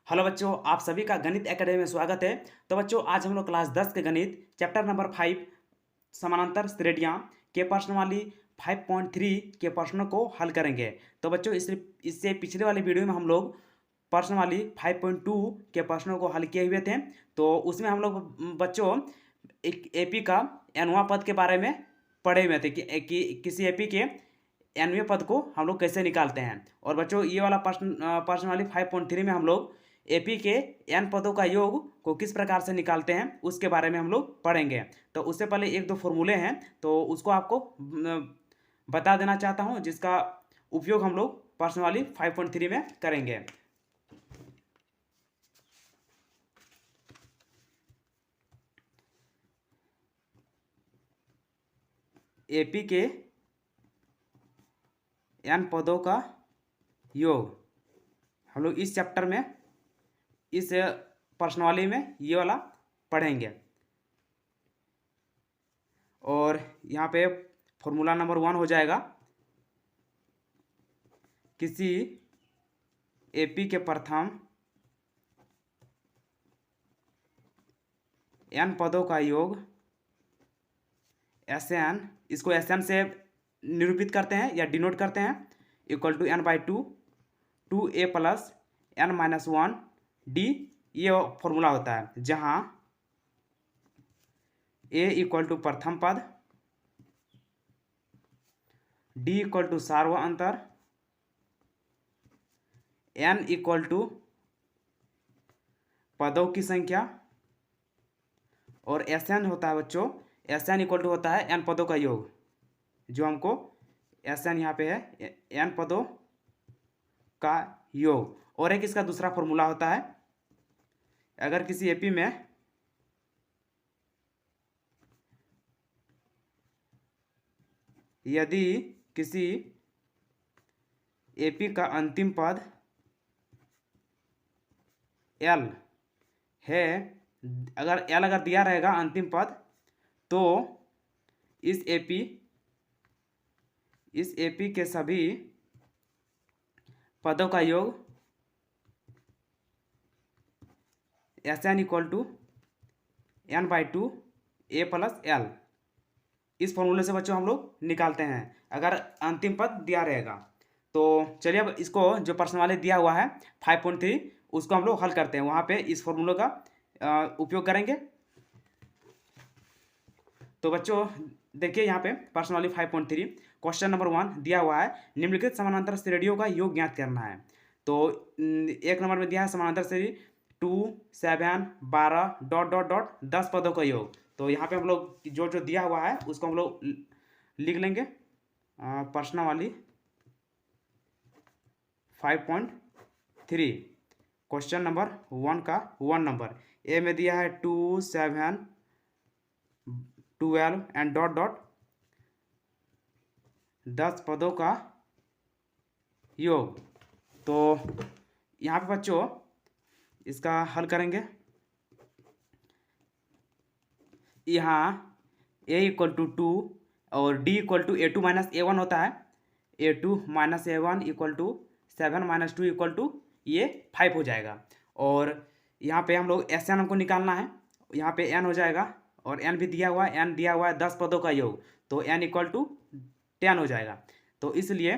Hello बच्चों, आप सभी का गणित एकेडमी में स्वागत है। तो बच्चों, आज हम लोग क्लास 10 के गणित चैप्टर नंबर 5 समानांतर श्रेणियाँ के प्रश्न वाली 5.3 के प्रश्नों को हल करेंगे। तो बच्चों, इससे पिछले वाले वीडियो में हम लोग प्रश्न वाली 5.2 के प्रश्नों को हल किए हुए थे। तो उसमें हम लोग बच्चों एक एपी का एनवा पद के बारे में पढ़े हुए थे कि किसी एपी के एनवे पद को हम लोग कैसे निकालते हैं। और बच्चों, ये वाला प्रश्न वाली 5.3 में हम लोग एपी के एन पदों का योग को किस प्रकार से निकालते हैं उसके बारे में हम लोग पढ़ेंगे। तो उससे पहले एक दो फॉर्मूले हैं, तो उसको आपको बता देना चाहता हूं, जिसका उपयोग हम लोग प्रश्न वाली 5.3 में करेंगे। एपी के एन पदों का योग हम लोग इस चैप्टर में, इस प्रश्नावली में ये वाला पढ़ेंगे। और यहाँ पे फॉर्मूला नंबर 1 हो जाएगा, किसी एपी के प्रथम एन पदों का योग एस एन, इसको एस एन से निरूपित करते हैं या डिनोट करते हैं, equal to n by two A plus N minus 1 d. ये फॉर्मूला होता है जहाँ ए इक्वल टू प्रथम पद, डी इक्वल टू सार्व अंतर, एन इक्वल टू पदों की संख्या, और एस एन होता है बच्चों, एस एन इक्वल टू होता है एन पदों का योग, जो हमको एस एन यहाँ पे है एन पदों का योग। और एक इसका दूसरा फॉर्मूला होता है, अगर किसी एपी में यदि किसी एपी का अंतिम पद एल है, अगर दिया रहेगा अंतिम पद, तो इस एपी के सभी पदों का योग S N equal to n by two A plus l. इस फॉर्मूले से बच्चों हम लोग निकालते हैं अगर अंतिम पद दिया रहेगा। तो चलिए अब इसको जो प्रश्न वाले दिया हुआ है 5.3, उसको हम लोग हल करते हैं। वहाँ पे इस फॉर्मूले का उपयोग करेंगे। तो बच्चों देखिए, यहाँ पे प्रश्न वाली 5.3 क्वेश्चन नंबर 1 दिया हुआ है, निम्नलिखित समानांतर श्रेणियों का योग ज्ञात करना है। तो एक नंबर में दिया है समानांतर श्रेणी 2, 7, 12 डॉट डॉट डॉट 10 पदों का योग। तो यहाँ पे हम लोग जो जो दिया हुआ है उसको हम लोग लिख लेंगे। प्रश्न वाली 5.3 क्वेश्चन नंबर 1 का 1 नंबर, ए में दिया है 2, 7, 12 एंड डॉट डॉट 10 पदों का योग। तो यहाँ पे बच्चों इसका हल करेंगे। यहाँ a इक्वल टू 2 और d equal to a two minus a one होता है, a2 minus a one equal to 7 minus 2 equal to ये 5 हो जाएगा। और यहाँ पे हम लोग एस एन हमको निकालना है, यहाँ पे n हो जाएगा, और n भी दिया हुआ है, n दिया हुआ है 10 पदों का योग, तो n इक्वल टू 10 हो जाएगा। तो इसलिए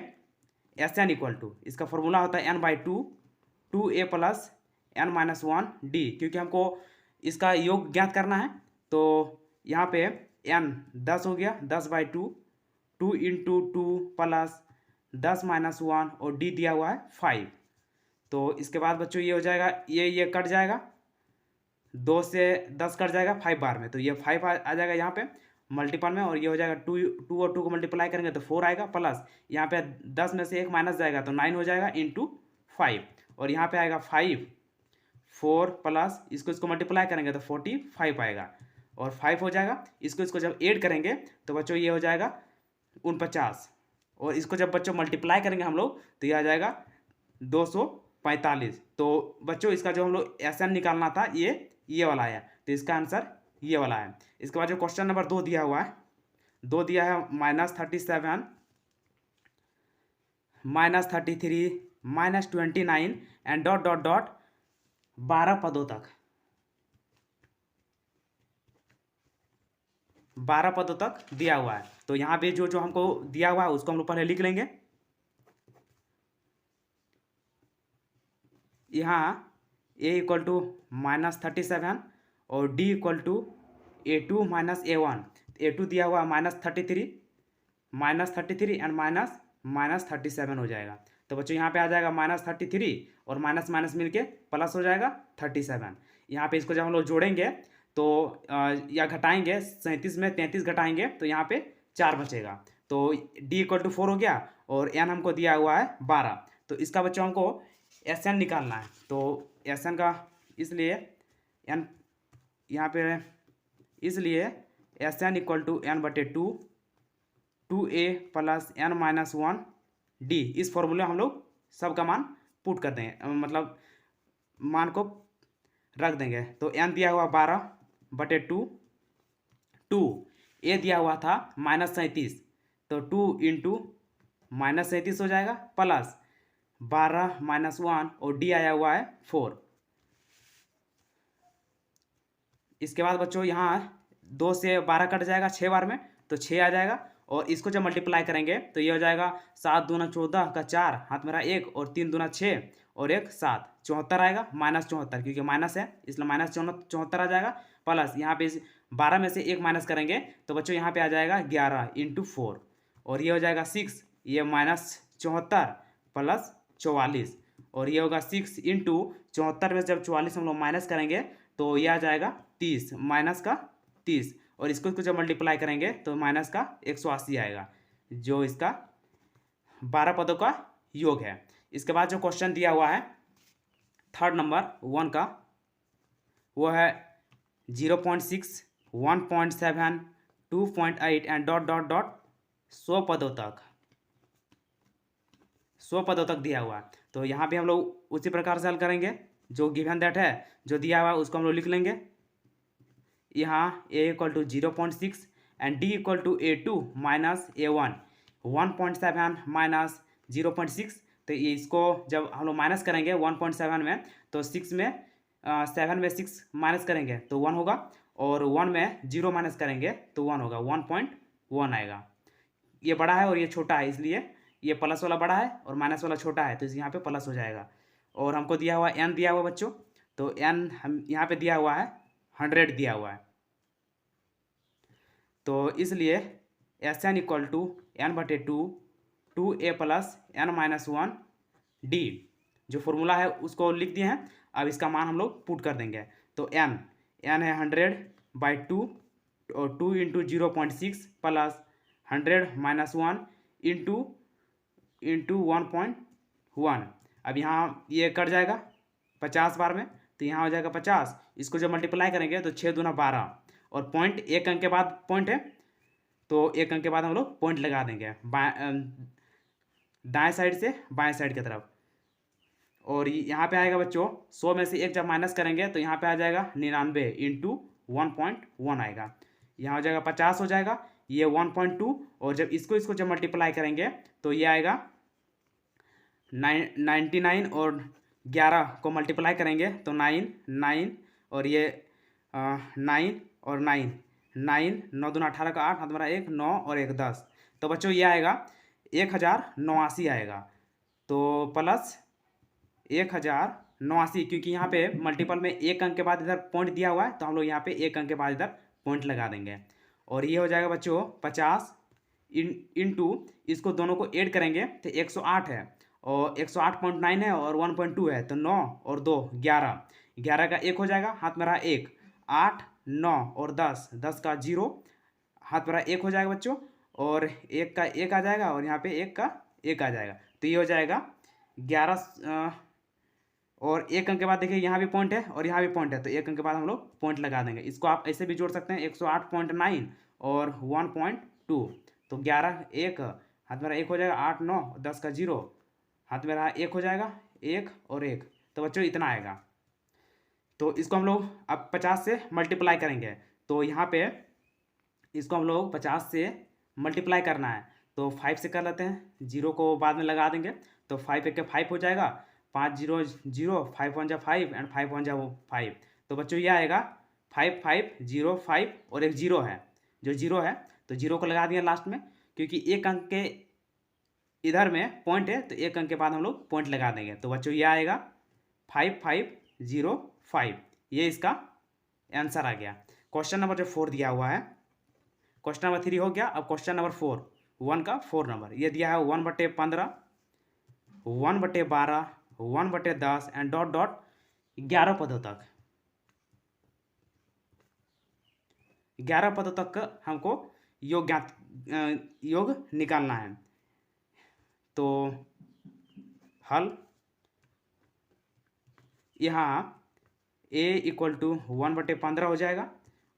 एस एन इक्वल टू, इसका फॉर्मूला होता है n by two A plus N minus 1 d, क्योंकि हमको इसका योग ज्ञात करना है। तो यहाँ पे n 10 हो गया, 10 by two into two plus 10 minus 1, और d दिया हुआ है 5। तो इसके बाद बच्चों ये हो जाएगा, ये कट जाएगा, 2 से 10 कट जाएगा 5 बार में, तो ये 5 आ जाएगा यहाँ पे मल्टीपल में, और ये हो जाएगा 2 और 2 को मल्टीप्लाई करेंगे तो 4 आएगा, प्लस यहाँ पे 10 में से 1 माइनस जाएगा तो 9 हो जाएगा इंटू 5, और यहाँ पे आएगा 5, 4 प्लस इसको मल्टीप्लाई करेंगे तो 45 आएगा, और 5 हो जाएगा। इसको जब ऐड करेंगे तो बच्चों ये हो जाएगा 49, और इसको जब बच्चों मल्टीप्लाई करेंगे हम लोग तो ये आ जाएगा 245। तो बच्चों इसका जो हम लोग एस एन निकालना था ये वाला है, तो इसका आंसर ये वाला है। इसके बाद जो क्वेश्चन नंबर 2 दिया हुआ है, 2 दिया है -37, -33, -29 एंड डॉट डॉट डॉट 12 पदों तक, 12 पदों तक दिया हुआ है। तो यहाँ पे जो जो हमको दिया हुआ है उसको हम लोग पहले लिख लेंगे। यहाँ a इक्वल टू -37 और d equal to A2 minus A1। A2 दिया हुआ -33 एंड -37 हो जाएगा। तो बच्चों यहाँ पे आ जाएगा -33 और माइनस माइनस मिलके प्लस हो जाएगा 37। यहाँ पे इसको जब हम लोग जोड़ेंगे तो या घटाएंगे, 37 में 33 घटाएंगे तो यहाँ पे 4 बचेगा। तो d इक्वल टू 4 हो गया और n हमको दिया हुआ है 12। तो इसका बच्चों हमको SN निकालना है। तो SN का इसलिए n यहाँ पे इसलिए SN equal to n/2 2a plus n minus 1 d। इस फॉर्मूले हम लोग सबका मान पुट कर देंगे, मतलब मान को रख देंगे। तो n दिया हुआ 12/2, 2 a दिया हुआ था -37, तो 2 इंटू -37 हो जाएगा प्लस 12 माइनस 1 और d आया हुआ है 4। इसके बाद बच्चों यहाँ 2 से 12 कट जाएगा 6 बार में, तो 6 आ जाएगा। और इसको जब मल्टीप्लाई करेंगे तो ये हो जाएगा 7 दूना 14 का 4, हाथ मेरा 1 और 3 दूना 6 और 1 7, 74 आएगा। -74 क्योंकि माइनस है इसलिए -74 आ जाएगा। प्लस यहाँ पे 12 में से 1 माइनस करेंगे तो बच्चों यहाँ पे आ जाएगा 11 इंटू 4 और ये हो जाएगा 6, ये -74 प्लस 44 और ये होगा 6 इंटू 74 में जब 44 हम लोग माइनस करेंगे तो ये आ जाएगा 30, माइनस का 30 और इसको जब मल्टीप्लाई करेंगे तो माइनस का 180 आएगा, जो इसका 12 पदों का योग है। इसके बाद जो क्वेश्चन दिया हुआ है 3rd नंबर 1 का, वो है 0.6, 1.7, 2.8 एंड डॉट डॉट डॉट 100 पदों तक, 100 पदों तक दिया हुआ है। तो यहाँ पे हम लोग उसी प्रकार से हल करेंगे। जो गिवन दैट है, जो दिया हुआ है उसको हम लोग लिख लेंगे। यहाँ a equal to 0.6 and d equal to A2 minus A1, 1.7 minus 0.6। तो ये इसको जब हम लोग माइनस करेंगे 1.7 में तो 6 में 7 में 6 माइनस करेंगे तो 1 होगा और 1 में 0 माइनस करेंगे तो 1 होगा, 1.1 आएगा। ये बड़ा है और ये छोटा है इसलिए ये प्लस वाला बड़ा है और माइनस वाला छोटा है, तो यहाँ पे प्लस हो जाएगा। और हमको दिया हुआ n दिया हुआ बच्चों, तो n हम यहाँ पे दिया हुआ है 100 दिया हुआ है। तो इसलिए SN equal to n/2 2a plus n minus 1 d, जो फॉर्मूला है उसको लिख दिए हैं। अब इसका मान हम लोग पुट कर देंगे। तो n है 100/2 और 2 इंटू 0.6 प्लस 100 माइनस 1 इंटू 1.1। अब यहाँ ये कट जाएगा 50 बार में, तो यहाँ हो जाएगा 50। इसको जब मल्टीप्लाई करेंगे तो 6 दूना 12 और पॉइंट, एक अंक के बाद पॉइंट है तो एक अंक के बाद हम लोग पॉइंट लगा देंगे दाएं साइड से बाएं साइड की तरफ। और यहाँ पे आएगा बच्चों 100 में से 1 जब माइनस करेंगे तो यहाँ पे आ जाएगा 99 इंटू 1.1 आएगा। यहाँ हो जाएगा 50 हो जाएगा, ये 1.2 और जब इसको जब मल्टीप्लाई करेंगे तो ये आएगा 99 और 11 को मल्टीप्लाई करेंगे तो 9 और ये 9 और 9 9 दूना 18 का 8, हाथ मेरा 1 9 और 1 10। तो बच्चों ये आएगा 1089 आएगा। तो प्लस 1089 क्योंकि यहाँ पे मल्टीपल में एक अंक के बाद इधर पॉइंट दिया हुआ है तो हम लोग यहाँ पे एक अंक के बाद इधर पॉइंट लगा देंगे। और ये हो जाएगा बच्चों 50 इंटू इसको दोनों को ऐड करेंगे तो 108 है और 108.9 है और 1.2 है तो 9 और 2 11, 11 का 1 हो जाएगा, हाथ मेरा 1 8 9 और 10, 10 का 0, हाथ मेरा 1 हो जाएगा बच्चों और 1 का 1 आ जाएगा और यहाँ पे 1 का 1 आ जाएगा। तो ये हो जाएगा 11 और एक अंक के बाद देखिए यहाँ भी पॉइंट है और यहाँ भी पॉइंट है तो एक अंक के बाद हम लोग पॉइंट लगा देंगे। इसको आप ऐसे भी जोड़ सकते हैं 108.9 और 1.2, तो 11 1, हाथ मेरा 1 हो जाएगा, 8 9 10 का 0, हाथ मेरा 1 हो जाएगा, 1 और 1। तो बच्चों इतना आएगा। तो इसको हम लोग अब 50 से मल्टीप्लाई करेंगे तो यहाँ पे इसको हम लोग 50 से मल्टीप्लाई करना है तो 5 से कर लेते हैं, 0 को बाद में लगा देंगे तो 5 1 के 5 हो जाएगा 5 0 0, 5 1 जा 5 एंड 5 1 जा 5। तो बच्चों ये आएगा 5 5 0 5 और एक जीरो है, जो जीरो है तो जीरो को लगा दिया लास्ट में, क्योंकि एक अंक के इधर में पॉइंट है तो एक अंक के बाद हम लोग पॉइंट लगा देंगे। तो बच्चों ये आएगा 5 5 0 5, ये इसका आंसर आ गया। क्वेश्चन नंबर जो 4 दिया हुआ है, क्वेश्चन नंबर 3 हो गया। अब क्वेश्चन नंबर 4, 1 का 4 नंबर ये दिया है 1/15, 1/12, 1/10 एंड डॉट डॉट 11 पदों तक। 11 पदों तक का हमको योग निकालना है। तो हल यहाँ a इक्वल टू 1/15 हो जाएगा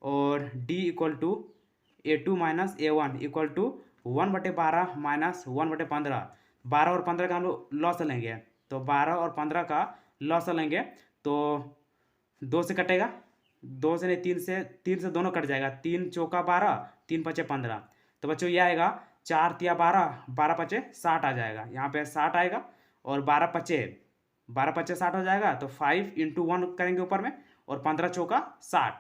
और d equal to a2 minus a1 equal to 1/12 minus 1/15। 12 और 15 का हम लोग लॉस लेंगे, तो 12 और 15 का लॉस लेंगे तो 2 से कटेगा, 2 से नहीं 3 से दोनों कट जाएगा। 3 चौका 12, 3 पचे 15। तो बच्चों ये आएगा 4 तिया 12, 12 पचे 60 आ जाएगा। यहाँ पे 60 आएगा और 12 पचे 60 हो जाएगा। तो 5 × 1 करेंगे ऊपर में और 15 चौका 60,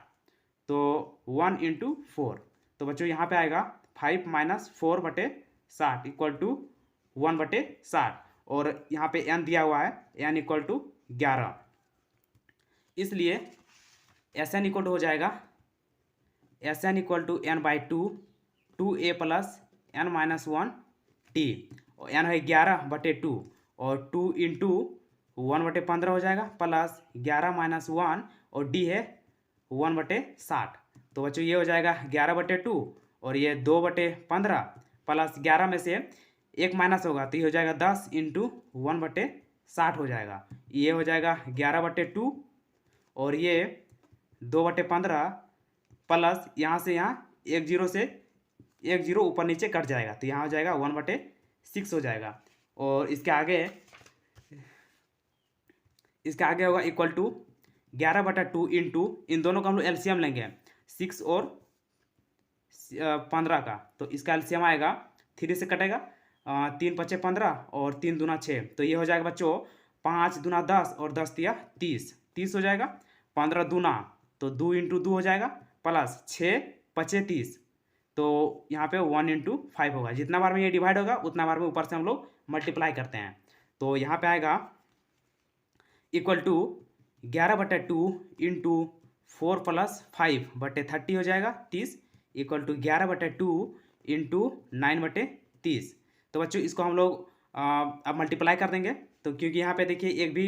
तो 1 × 4। तो बच्चों यहाँ पे आएगा 5 - 4/60 इक्वल टू 1/60 और यहाँ पे n दिया हुआ है, n इक्वल टू 11। इसलिए Sn इक्वल टू हो जाएगा Sn equal to n/2, 2a plus n - 1 t, और n है 11/2 और 2 × 1/15 हो जाएगा प्लस 11 - 1 और d है 1/60। तो बच्चों ये हो जाएगा 11/2 और ये 2/15 प्लस 11 में से एक माइनस होगा तो ये हो जाएगा 10 × 1/60 हो जाएगा। ये हो जाएगा 11/2 और ये 2/15 प्लस यहाँ से यहाँ एक जीरो से एक जीरो ऊपर नीचे कट जाएगा तो यहाँ हो जाएगा 1/6 हो जाएगा। और इसके आगे होगा इक्वल टू 11/2 इंटू, इन दोनों का हम लोग एलसीएम लेंगे 6 और 15 का, तो इसका एलसीएम आएगा 3 से कटेगा 3 पचे 15 और 3 दूना 6, तो ये हो जाएगा बच्चों 5 दूना 10 और 10 तिया 30 हो जाएगा। 15 दूना तो 2 × 2 हो जाएगा प्लस 6 पचे 30, तो यहाँ पे 1 × 5 होगा। जितना बार में ये डिवाइड होगा उतना बार में ऊपर से हम लोग मल्टीप्लाई करते हैं। तो यहाँ पे आएगा इक्वल टू 11/2 इंटू 4 + 5/30 हो जाएगा 30 इक्वल टू 11/2 इंटू 9/30। तो बच्चों इसको हम लोग अब मल्टीप्लाई कर देंगे। तो क्योंकि यहाँ पे देखिए एक भी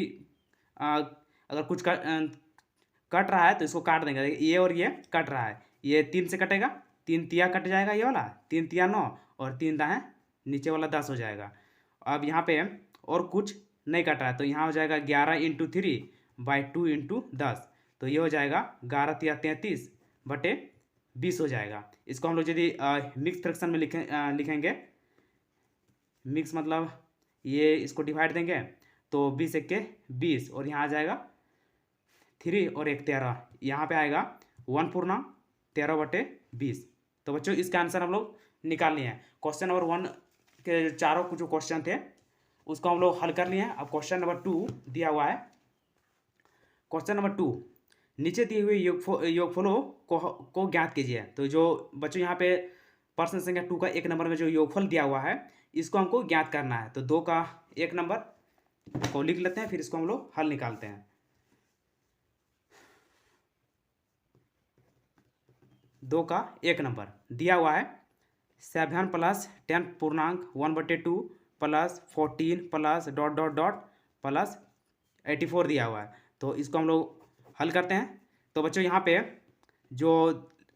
अगर कुछ कट रहा है तो इसको काट देंगे। ये और ये कट रहा है, ये 3 से कटेगा, 3 तिया कट जाएगा, ये वाला 3 तिया 9 और 3 दाएँ नीचे वाला 10 हो जाएगा। अब यहाँ पे और कुछ नहीं कट रहा है तो यहाँ हो जाएगा 11 × 3/2 × 10, तो ये हो जाएगा 11 तिया 33/20 हो जाएगा। इसको हम लोग यदि मिक्स फ्रैक्शन में लिखेंगे, मिक्स मतलब ये इसको डिवाइड देंगे तो 20 × 1 = 20 और यहाँ आ जाएगा 3 और 1 13, यहाँ पे आएगा 1 पूर्णांक 13/20। तो बच्चों इसका आंसर हम लोग निकाल लिए हैं। क्वेश्चन नंबर 1 के चारों कुछ जो क्वेश्चन थे उसको हम लोग हल कर लिए हैं। अब क्वेश्चन नंबर 2 दिया हुआ है। क्वेश्चन नंबर 2, नीचे दिए हुए योगफलों को ज्ञात कीजिए। तो जो बच्चों यहाँ पे प्रश्न संख्या 2 का 1 नंबर में जो योगफल दिया हुआ है इसको हमको ज्ञात करना है। तो 2 का 1 नंबर को लिख लेते हैं, फिर इसको हम लोग हल निकालते हैं। 2 का 1 नंबर दिया हुआ है 7 + 10 पूर्णांक 1/2 plus 14 plus dot dot dot plus 84 दिया हुआ है। तो इसको हम लोग हल करते हैं। तो बच्चों यहाँ पे जो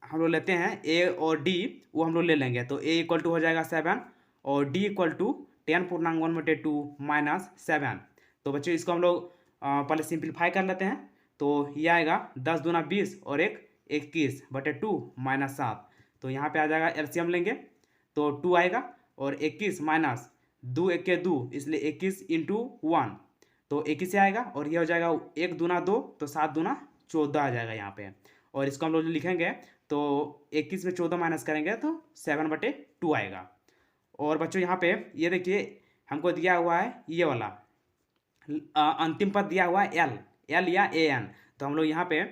हम लोग लेते हैं ए और डी वो हम लोग ले लेंगे। तो ए इक्वल टू हो जाएगा 7 और डी इक्वल टू 10 पूर्णांक 1/2 माइनस 7। तो बच्चों इसको हम लोग पहले सिंप्लीफाई कर लेते हैं। तो ये आएगा 10 दूना 20 और 1 21/2 माइनस 7। तो यहाँ पे आ जाएगा एलसीएम लेंगे तो 2 आएगा और 21 माइनस 2 1 के 2 इसलिए 21 × 1 तो 21 से आएगा और ये हो जाएगा 1 दूना 2 तो 7 दूना 14 आ जाएगा यहाँ पे। और इसको हम लोग लिखेंगे तो 21 में 14 माइनस करेंगे तो 7/2 आएगा। और बच्चों यहाँ पे ये देखिए हमको दिया हुआ है ये वाला अंतिम पद दिया हुआ है एल या ए एन, तो हम लोग यहाँ पे,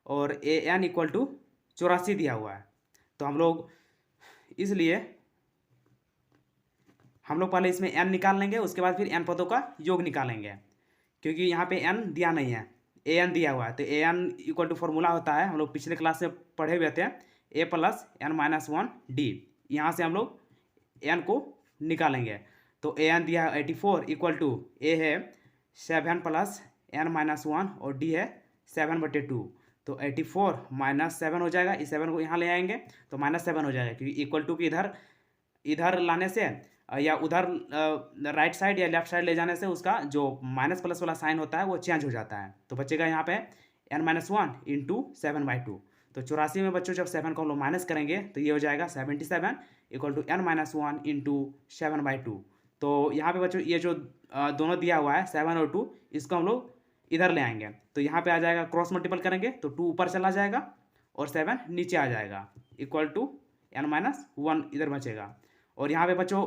और ए एन इक्वल टू 84 दिया हुआ है, तो हम लोग इसलिए हम लोग पहले इसमें एन निकाल लेंगे, उसके बाद फिर एन पदों का योग निकालेंगे, क्योंकि यहाँ पे एन दिया नहीं है, ए एन दिया हुआ है। तो A N equal to formula होता है, हम लोग पिछले क्लास में पढ़े हुए थे, ए प्लस एन माइनस 1 डी। यहाँ से हम लोग एन को निकालेंगे, तो ए एन दिया है 84 इक्वल टू ए है 7 प्लस एन माइनस 1 और डी है 7/2, तो 84 माइनस 7 हो जाएगा। इस 7 को यहाँ ले आएंगे तो -7 हो जाएगा, क्योंकि इक्वल टू की इधर लाने से या उधर राइट साइड या लेफ्ट साइड ले जाने से उसका जो माइनस प्लस वाला साइन होता है वो चेंज हो जाता है। तो बचेगा यहाँ पे n-1 इंटू 7/2। तो 84 में बच्चों जब 7 को हम लोग माइनस करेंगे तो ये हो जाएगा 77 इक्वल टू n-1 इंटू 7/2। तो यहाँ पे बच्चों ये जो दोनों दिया हुआ है 7 और 2, इसको हम लोग इधर ले आएंगे, तो यहाँ पे आ जाएगा क्रॉस मल्टीपल करेंगे तो 2 ऊपर चला जाएगा और 7 नीचे आ जाएगा, इक्वल टू n-1 इधर बचेगा। और यहाँ पे बच्चों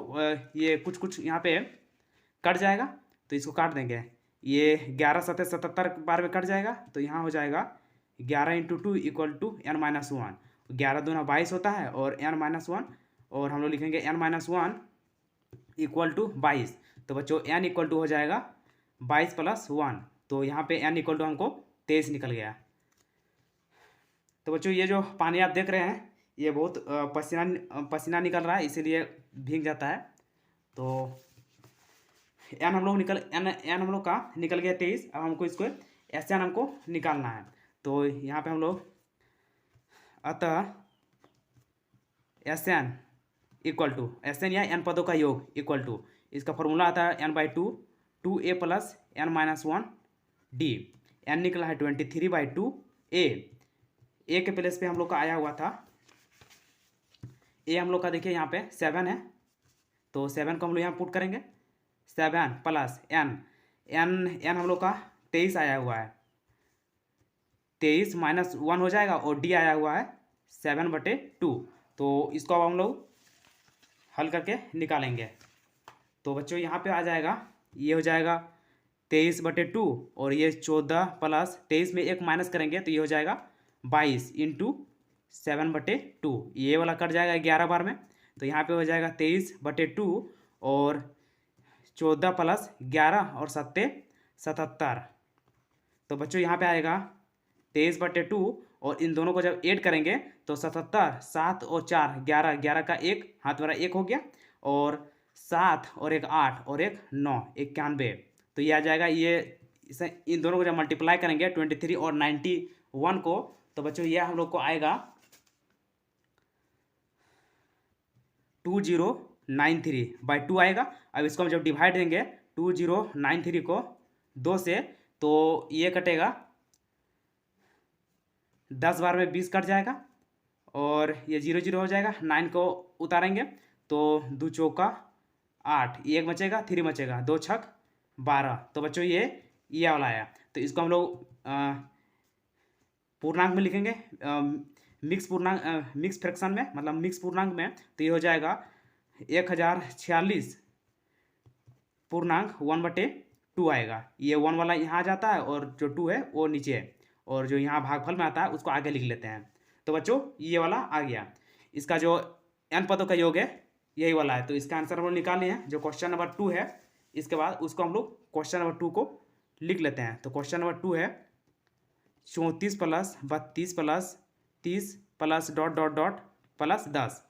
ये कुछ यहाँ पे कट जाएगा, तो इसको काट देंगे, ये 11 7 77 बार में कट जाएगा, तो यहाँ हो जाएगा 11 इंटू 2 इक्वल टू n-1। 11 दूना 22 होता है और n-1, और हम लोग लिखेंगे n-1 इक्वल टू 22। तो बच्चों n इक्वल टू हो जाएगा 22 प्लस 1, तो यहाँ पे n इक्वल टू हमको 23 निकल गया। तो बच्चों ये जो पानी आप देख रहे हैं ये बहुत पसीना निकल रहा है, इसीलिए भीग जाता है। तो एन हम लोग का निकल गया 23। अब हमको इसको एस एन हमको निकालना है, तो यहाँ पे हम लोग अतः S N equal to S n या एन पदों का योग इक्वल टू, इसका फॉर्मूला आता है n/2 2a plus n-1 D. N निकला है 23/2 ए के प्लेस पे हम लोग का आया हुआ था, ए हम लोग का देखिए यहाँ पे 7 है, तो 7 को हम लोग यहाँ पुट करेंगे, 7 प्लस एन हम लोग का 23 आया हुआ है, 23 माइनस 1 हो जाएगा, और डी आया हुआ है 7/2। तो इसको अब हम लोग हल करके निकालेंगे। तो बच्चों यहाँ पे आ जाएगा, ये हो जाएगा 23/2, और ये 14 प्लस 23 में एक माइनस करेंगे तो ये हो जाएगा 22 इंटू 7/2, ये वाला कट जाएगा 11 बार में, तो यहाँ पे हो जाएगा 23/2 और 14 प्लस 11 और 7 77। तो बच्चों यहाँ पे आएगा 23/2, और इन दोनों को जब ऐड करेंगे तो 77 7 और 4 11, 11 का एक हाथ वाला 1 हो गया, और 7 और 1 8 और 1 9 91। तो ये आ जाएगा, ये इसे इन दोनों को जब मल्टीप्लाई करेंगे 23 और 91 को, तो बच्चों ये हम लोग को आएगा 2093/2 आएगा। अब इसको हम जब डिवाइड देंगे 2093 को 2 से, तो ये कटेगा 10 बार में 20 कट जाएगा, और ये 0 0 हो जाएगा, 9 को उतारेंगे तो 2 चौका 8, ये 1 बचेगा, 3 बचेगा, 2 छक 12। तो बच्चों ये वाला आया। तो इसको हम लोग पूर्णांक में लिखेंगे, मिक्स फ्रैक्शन में, मतलब मिक्स पूर्णांक में, तो ये हो जाएगा 1046 पूर्णांक 1/2 आएगा। ये 1 वाला यहाँ आ जाता है और जो 2 है वो नीचे है, और जो यहाँ भागफल में आता है उसको आगे लिख लेते हैं। तो बच्चों ये वाला आ गया, इसका जो n पदों का योग है यही वाला है। तो इसका आंसर हम लोग निकाल लिए हैं, जो क्वेश्चन नंबर 2 है। इसके बाद उसको हम लोग क्वेश्चन नंबर 2 को लिख लेते हैं। तो क्वेश्चन नंबर 2 है 34 प्लस 32 प्लस 30 प्लस ... प्लस 10।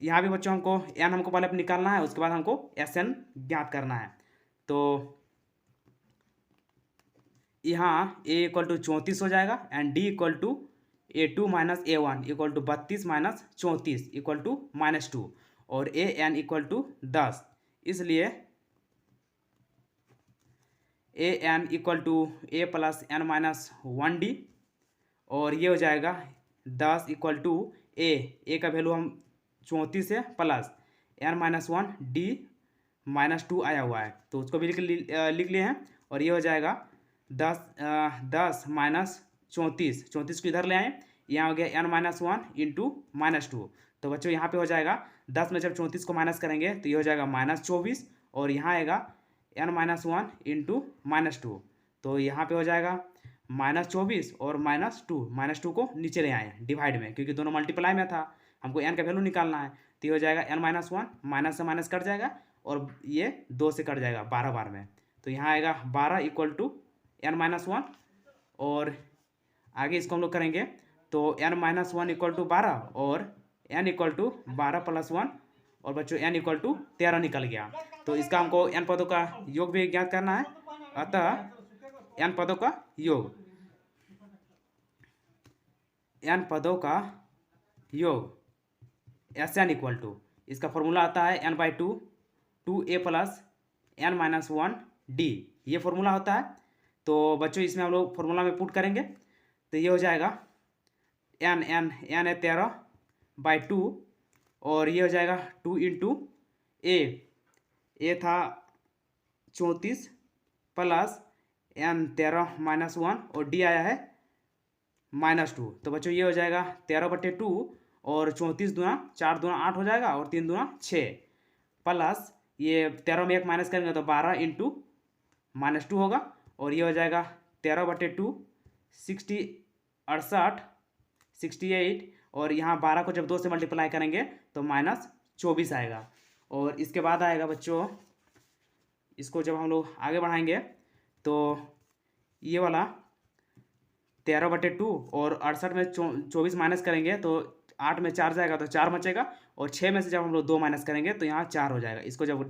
यहाँ भी बच्चों हमको n हमको पहले निकालना है, उसके बाद हमको Sn ज्ञात करना है। तो यहाँ a इक्वल टू 34 हो जाएगा, and d equal to a2 minus a1 equal to 32 minus 34 equal to -2, और an इक्वल टू 10, इसलिए an equal to a plus n-1d, और ये हो जाएगा 10 इक्वल टू a का वैल्यू हम 34 है, प्लस n-1 d -2 आया हुआ है, तो उसको भी लिख लिए हैं। और ये हो जाएगा 10 माइनस 34 को इधर ले आए, यहाँ हो गया n-1 इंटू -2। तो बच्चों यहाँ पे हो जाएगा 10 में जब 34 को माइनस करेंगे तो ये हो जाएगा -24, और यहाँ आएगा n-1 इंटू -2। तो यहाँ पे हो जाएगा -24 और -2 को नीचे ले आए डिवाइड में, क्योंकि दोनों मल्टीप्लाई में था, हमको n का वैल्यू निकालना है। तो ये हो जाएगा n-1, माइनस से माइनस कट जाएगा और ये 2 से कट जाएगा 12 बार में। तो यहाँ आएगा 12 इक्वल टू n-1। और आगे इसको हम लोग करेंगे तो n-1 इक्वल टू 12 और n इक्वल टू 12 प्लस 1 और बच्चों n इक्वल टू 13 निकल गया। तो इसका हमको n पदों का योग भी ज्ञात करना है। अतः n पदों का योग, n पदों का योग Sn इक्वल टू, इसका फॉर्मूला आता है n/2 2a प्लस n-1d, ये फॉर्मूला होता है। तो बच्चों इसमें हम लोग फॉर्मूला में पुट करेंगे तो ये हो जाएगा n है 13/2 और ये हो जाएगा 2 इंटू a था 34 प्लस n 13 माइनस 1 और d आया है -2। तो बच्चों ये हो जाएगा 13/2 और 34 दूना 4 दूना 8 हो जाएगा और 3 दूना 6 प्लस ये 13 में 1 माइनस करेंगे तो 12 इंटू -2 होगा और ये हो जाएगा 13/2 68 और यहाँ 12 को जब 2 से मल्टीप्लाई करेंगे तो -24 आएगा। और इसके बाद आएगा बच्चों, इसको जब हम लोग आगे बढ़ाएंगे तो ये वाला 13/2 और 68 में 24 माइनस करेंगे तो 8 में 4 जाएगा तो 4 बचेगा और 6 में से जब हम लोग 2 माइनस करेंगे तो यहाँ 4 हो जाएगा। इसको जब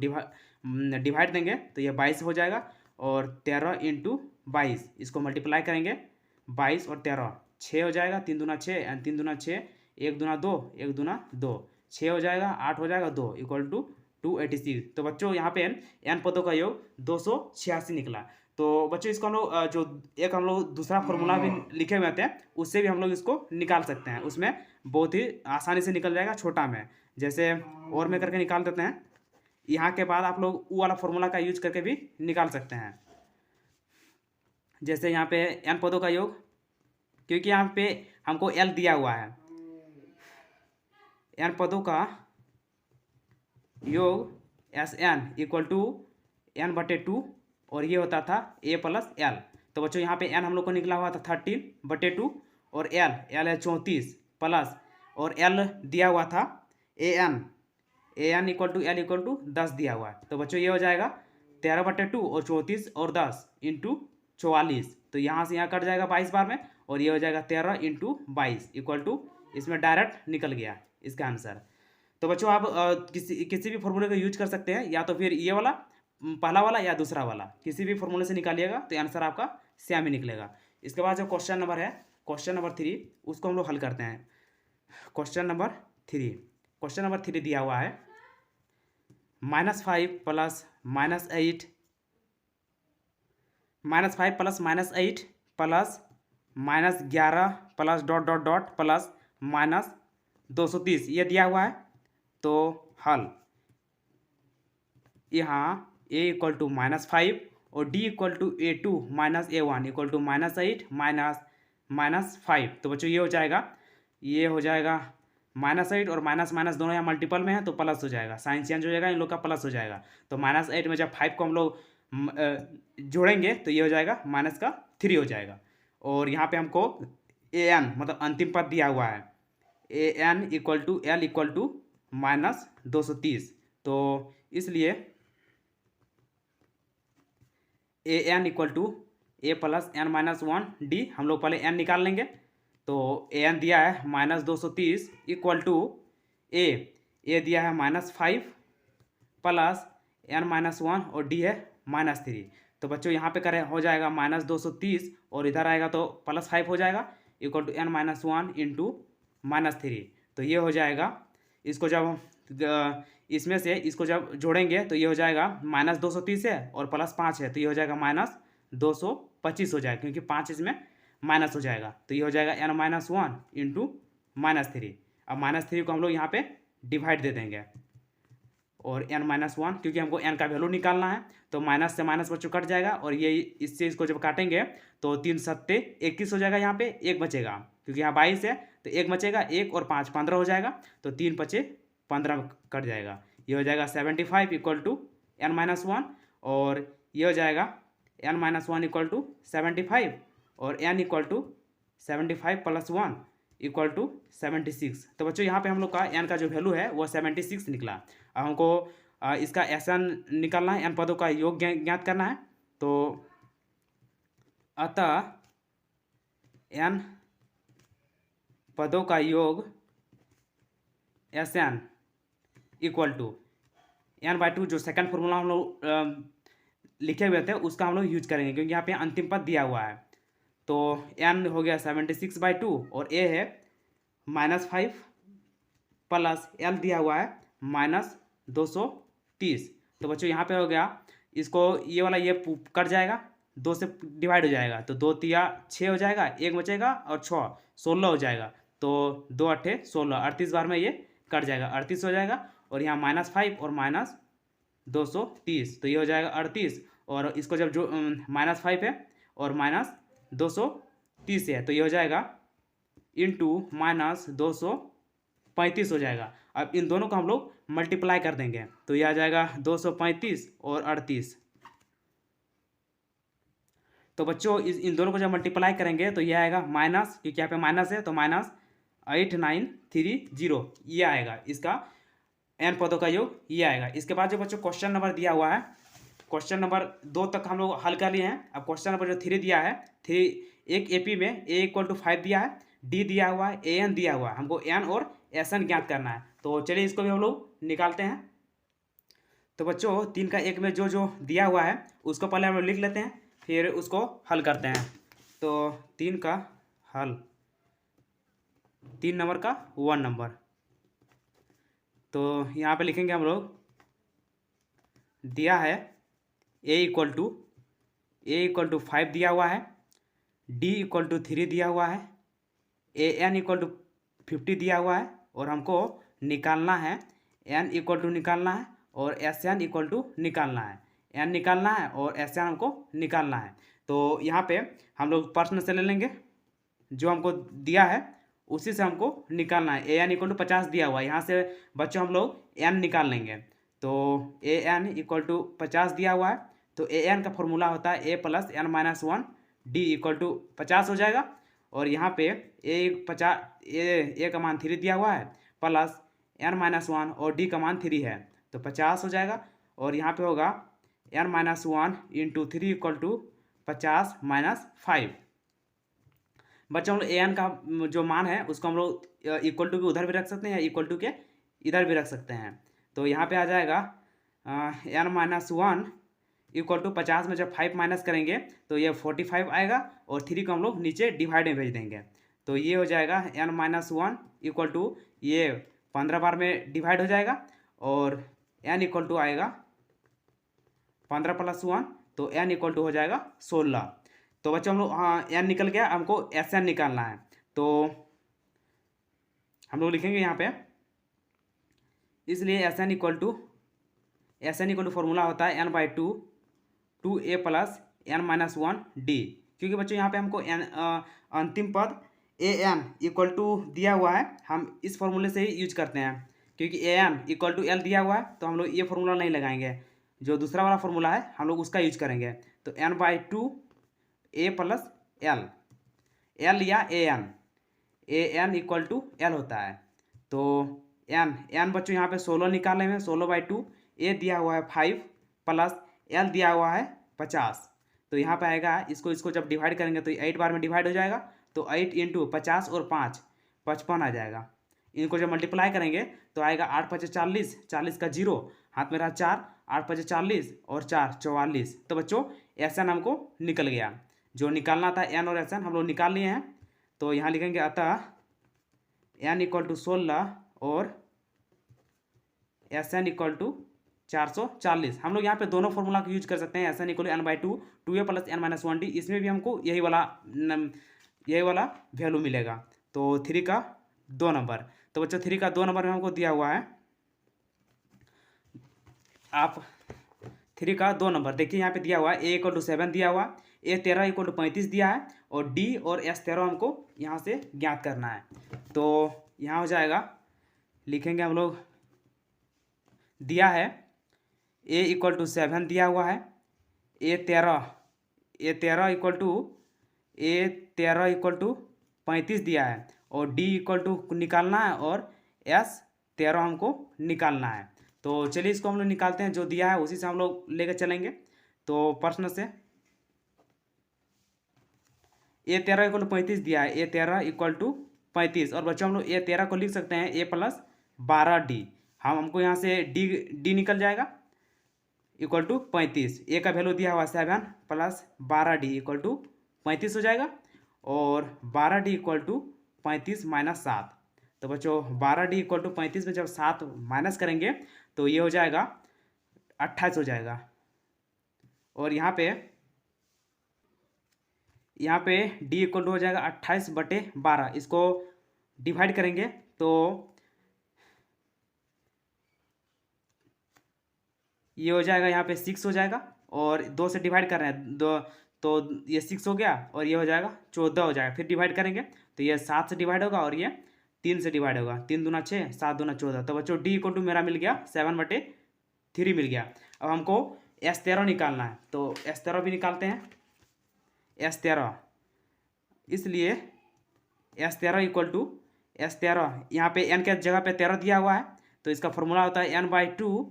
डिवाइड देंगे तो ये 22 हो जाएगा और 13 इंटू 22 इसको मल्टीप्लाई करेंगे 22 और 13 6 हो जाएगा, 3 दूना 6 एंड 3 दूना 6, 1 दूना 2, 1 दूना 2, 6 हो जाएगा, 8 हो जाएगा, 2 इक्वल टू 286। तो बच्चों यहाँ पे n पदों का योग 286 निकला। तो बच्चों इसको हम लोग जो एक हम लोग दूसरा फॉर्मूला भी लिखे हुए थे उससे भी हम लोग इसको निकाल सकते हैं, उसमें बहुत ही आसानी से निकल जाएगा छोटा में, जैसे और में करके निकाल देते हैं। यहाँ के बाद आप लोग वो वाला फॉर्मूला का यूज करके भी निकाल सकते हैं। जैसे यहाँ पे n पदों का योग, क्योंकि यहाँ पे हमको l दिया हुआ है, n पदों का योग Sn इक्वल टू n/2 और ये होता था a प्लस l। तो बच्चों यहाँ पे n हम लोग को निकला हुआ था 13/2 और l है 34 प्लस और l दिया हुआ था an equal to l equal to 10 दिया हुआ है। तो बच्चों ये हो जाएगा 13/2 और 34 और 10 इंटू 44। तो यहाँ से यहाँ कट जाएगा 22 बार में और ये हो जाएगा 13 इंटू 22 इक्वल टू, इसमें डायरेक्ट निकल गया इसका आंसर। तो बच्चों आप किसी भी फॉर्मूले का यूज कर सकते हैं, या तो फिर ये वाला पहला वाला या दूसरा वाला, किसी भी फॉर्मूले से निकालिएगा तो आंसर आपका सेम ही निकलेगा। इसके बाद जो क्वेश्चन नंबर है, क्वेश्चन नंबर 3, उसको हम लोग हल करते हैं। क्वेश्चन नंबर 3 दिया हुआ है -5 प्लस -8 प्लस -11 प्लस ... प्लस -230 ये दिया हुआ है। तो हल, यहाँ a इक्वल टू -5 और d equal to a2 minus a1 equal to -8 minus 5। तो बच्चों ये हो जाएगा -8 और माइनस दोनों यहाँ मल्टीपल में है तो प्लस हो जाएगा, साइन चेंज हो जाएगा, इन लोग का प्लस हो जाएगा। तो -8 में जब 5 को हम लोग जोड़ेंगे तो ये हो जाएगा -3 हो जाएगा। और यहाँ पे हमको an मतलब अंतिम पद दिया हुआ है, an equal to l equal to -230। तो इसलिए an equal to a plus n-1d, हम लोग पहले n निकाल लेंगे। तो an दिया है -230 इक्वल टू a दिया है -5 प्लस n-1 और d है -3। तो बच्चों यहाँ पे करें हो जाएगा -230 और इधर आएगा तो +5 हो जाएगा इक्वल टू n-1 इंटू -3। तो ये हो जाएगा, इसको जब इसमें से इसको जब जोड़ेंगे तो ये हो जाएगा -230 है और +5 है तो ये हो जाएगा -225 हो जाएगा, क्योंकि 5 इसमें माइनस हो जाएगा। तो ये हो जाएगा n-1 इंटू -3। अब -3 को हम लोग यहाँ पे डिवाइड दे देंगे और n-1, क्योंकि हमको n का वैल्यू निकालना है तो माइनस से माइनस बच्चों कट जाएगा और ये इससे इसको जब काटेंगे तो 3 सत्ते 21 हो जाएगा, यहाँ पे 1 बचेगा क्योंकि यहाँ 22 है तो 1 बचेगा, 1 और 5 15 हो जाएगा तो 3 × 5 = 15 कट जाएगा। ये हो जाएगा 75 इक्वल टू n-1 और ये हो जाएगा n minus one equal to 75 और n equal to 75 plus 1 equal to 76। तो बच्चों यहाँ पे हम लोग का n का जो वैल्यू है वो 76 निकला। अब हमको इसका Sn निकालना है, n पदों का योग ज्ञात करना है। तो अतः n पदों का योग Sn इक्वल टू n/2 जो सेकंड फॉर्मूला हम लोग लिखे हुए थे उसका हम लोग यूज करेंगे, क्योंकि यहाँ पे अंतिम पद दिया हुआ है। तो n हो गया 76/2 और a है -5 प्लस l दिया हुआ है -230। तो बच्चों यहाँ पे हो गया, इसको ये वाला ये कट जाएगा, 2 से डिवाइड हो जाएगा, तो 2 तिया 6 हो जाएगा, 1 बचेगा और 6 16 हो जाएगा। तो 2 अट्ठे 16, 38 बार में ये कट जाएगा, 38 हो जाएगा। और यहाँ -5 और -230, तो ये हो जाएगा 38। और इसको जब जो -5 है और -230 है, तो ये हो जाएगा इंटू -235 हो जाएगा। अब इन दोनों को हम लोग मल्टीप्लाई कर देंगे, तो ये आ जाएगा 235 और 38। तो बच्चों इन दोनों को जब मल्टीप्लाई करेंगे तो ये आएगा माइनस, क्योंकि यहाँ पे माइनस है तो -8930 ये आएगा, इसका n पदों का योग ये आएगा। इसके बाद जो बच्चों क्वेश्चन नंबर दिया हुआ है, क्वेश्चन नंबर 2 तक हम लोग हल कर लिए हैं। अब क्वेश्चन नंबर जो 3 दिया है, एक एपी में a इक्वल टू 5 दिया है, d दिया हुआ है, an दिया हुआ है, हमको n और Sn ज्ञात करना है। तो चलिए इसको भी हम लोग निकालते हैं। तो बच्चों 3 का 1 में जो जो दिया हुआ है उसको पहले हम लोग लिख लेते हैं, फिर उसको हल करते हैं। तो 3 का हल, 3 नंबर का 1 नंबर, तो यहाँ पे लिखेंगे हम लोग, दिया है a इक्वल टू 5 दिया हुआ है, d इक्वल टू 3 दिया हुआ है, an इक्वल टू 50 दिया हुआ है, और हमको निकालना है n इक्वल टू निकालना है और Sn इक्वल टू निकालना है, n निकालना है और Sn हमको निकालना है। तो यहाँ पे हम लोग प्रश्न से ले लेंगे, जो हमको दिया है उसी से हमको निकालना है। an इक्वल टू 50 दिया हुआ है, यहाँ से बच्चों हम लोग n निकाल लेंगे। तो an इक्वल टू 50 दिया हुआ है, तो an का फॉर्मूला होता है a plus n minus 1 d equal to 50 हो जाएगा। और यहाँ पे a का मान 3 दिया हुआ है, प्लस n माइनस 1 और d का मान 3 है, तो 50 हो जाएगा। और यहाँ पे होगा n minus 1 into 3 equal to 50 minus 5। बच्चों हम लोग an का जो मान है उसको हम लोग इक्वल टू के उधर भी रख सकते हैं या इक्वल टू के इधर भी रख सकते हैं। तो यहाँ पे आ जाएगा n माइनस 1 इक्वल टू 50 में जब 5 माइनस करेंगे तो ये 45 आएगा, और 3 को हम लोग नीचे डिवाइड में भेज देंगे। तो ये हो जाएगा n माइनस 1 इक्वल टू, ये 15 बार में डिवाइड हो जाएगा, और n इक्वल टू आएगा 15 प्लस 1, तो n इक्वल टू हो जाएगा 16। तो बच्चों हम लोग, हाँ n निकल गया, हमको Sn निकालना है। तो हम लोग लिखेंगे यहाँ पे, इसलिए Sn इक्वल टू फॉर्मूला होता है n/2 2a plus n minus 1 d, क्योंकि बच्चों यहाँ पे हमको अंतिम पद an इक्वल टू दिया हुआ है, हम इस फॉर्मूले से ही यूज करते हैं। क्योंकि an इक्वल टू l दिया हुआ है तो हम लोग ये फॉर्मूला नहीं लगाएंगे, जो दूसरा वाला फॉर्मूला है हम लोग उसका यूज करेंगे। तो n/2 a प्लस l या an इक्वल टू l होता है। तो n बच्चों यहाँ पे 16 निकाले हैं, 16/2, a दिया हुआ है 5 प्लस l दिया हुआ है 50। तो यहाँ पे आएगा, इसको जब डिवाइड करेंगे तो 8 बार में डिवाइड हो जाएगा, तो 8 इंटू 50 और 5 55 आ जाएगा। इनको जब मल्टीप्लाई करेंगे तो आएगा 8 × 5 = 40, 40 का 0 हाथ में रहा 4, 8 × 5 = 40 और 4 44। तो बच्चों Sn हमको निकल गया, जो निकालना था n और Sn हम लोग निकाल लिए हैं। तो यहाँ लिखेंगे, अतः n इक्वल टू 16 और Sn इक्वल टू 440। हम लोग यहाँ पे दोनों फॉर्मूला को यूज कर सकते हैं, Sn equal n/2 2a plus n minus 1d, इसमें भी हमको यही वाला वैल्यू मिलेगा। तो 3 का 2 नंबर, तो बच्चों 3 का 2 नंबर में हमको दिया हुआ है, आप 3 का 2 नंबर देखिए यहाँ पे दिया हुआ है, a इक्वल टू 7 दिया हुआ, a 13 इक्वल टू 35 दिया है, और d और s 13 हमको यहाँ से ज्ञात करना है। तो यहाँ हो जाएगा, लिखेंगे हम लोग, दिया है a इक्वल टू 7 दिया हुआ है, A13 35 दिया है और D इक्वल टू निकालना है और S13 हमको निकालना है। तो चलिए इसको हम लोग निकालते हैं, जो दिया है उसी से हम लोग लेकर चलेंगे। तो प्रश्न से A13 इक्वल टू 35 दिया है, A13 इक्वल टू 35 और बच्चों हम लोग A13 को लिख सकते हैं A+12D। हमको यहाँ से D निकल जाएगा इक्वल टू 35। ए का वैल्यू दिया हुआ 7 प्लस 12D इक्वल टू 35 हो जाएगा और 12D इक्वल टू 35 माइनस 7। तो बच्चों 12D इक्वल टू 35 में जब 7 माइनस करेंगे तो ये हो जाएगा 28 हो जाएगा। और यहाँ पे D इक्वल टू हो जाएगा 28/12। इसको डिवाइड करेंगे तो ये हो जाएगा, यहाँ पे 6 हो जाएगा और 2 से डिवाइड कर रहे हैं, 2 तो ये 6 हो गया और ये हो जाएगा 14 हो जाएगा। फिर डिवाइड करेंगे तो ये 7 से डिवाइड होगा और ये 3 से डिवाइड होगा। 3 दूना 6, 7 दूना 14। तो बच्चों D इक्वल टू मेरा मिल गया 7/3 मिल गया। अब हमको S13 निकालना है, तो S13 भी निकालते हैं। S13 इसलिए S13 इक्वल टू S13, यहाँ पे n के जगह पे 13 दिया हुआ है तो इसका फॉर्मूला होता है n/2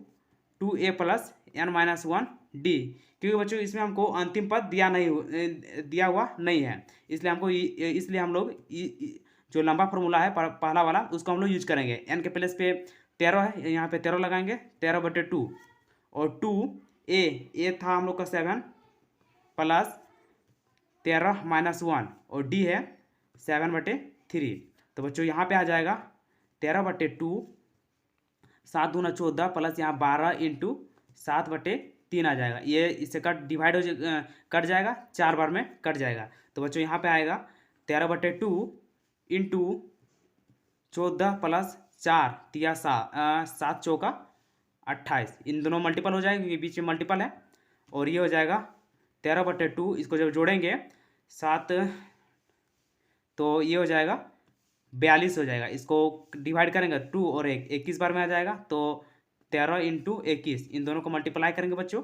2a प्लस n-1d। क्योंकि बच्चों इसमें हमको अंतिम पद दिया हुआ नहीं है, इसलिए हम लोग जो लंबा फॉर्मूला है पहला वाला उसको हम लोग यूज करेंगे। n के प्लेस पे 13 है, यहाँ पे 13 लगाएंगे, 13/2 और 2a था हम लोग का 7 प्लस 13 माइनस 1 और d है 7/3। तो बच्चों यहाँ पे आ जाएगा 13/2, 7 दूना 14 प्लस यहाँ 12 इंटू 7/3 आ जाएगा। ये इससे कट जाएगा, 4 बार में कट जाएगा। तो बच्चों यहाँ पे आएगा 13/2 इंटू 14 प्लस 4 तिया 7 चौका 28। इन दोनों मल्टीपल हो जाएगा, बीच में मल्टीपल है और ये हो जाएगा 13/2। इसको जब जोड़ेंगे 7 तो ये हो जाएगा 42 हो जाएगा। इसको डिवाइड करेंगे 2 और 1, 21 बार में आ जाएगा। तो 13 इंटू 21, इन दोनों को मल्टीप्लाई करेंगे बच्चों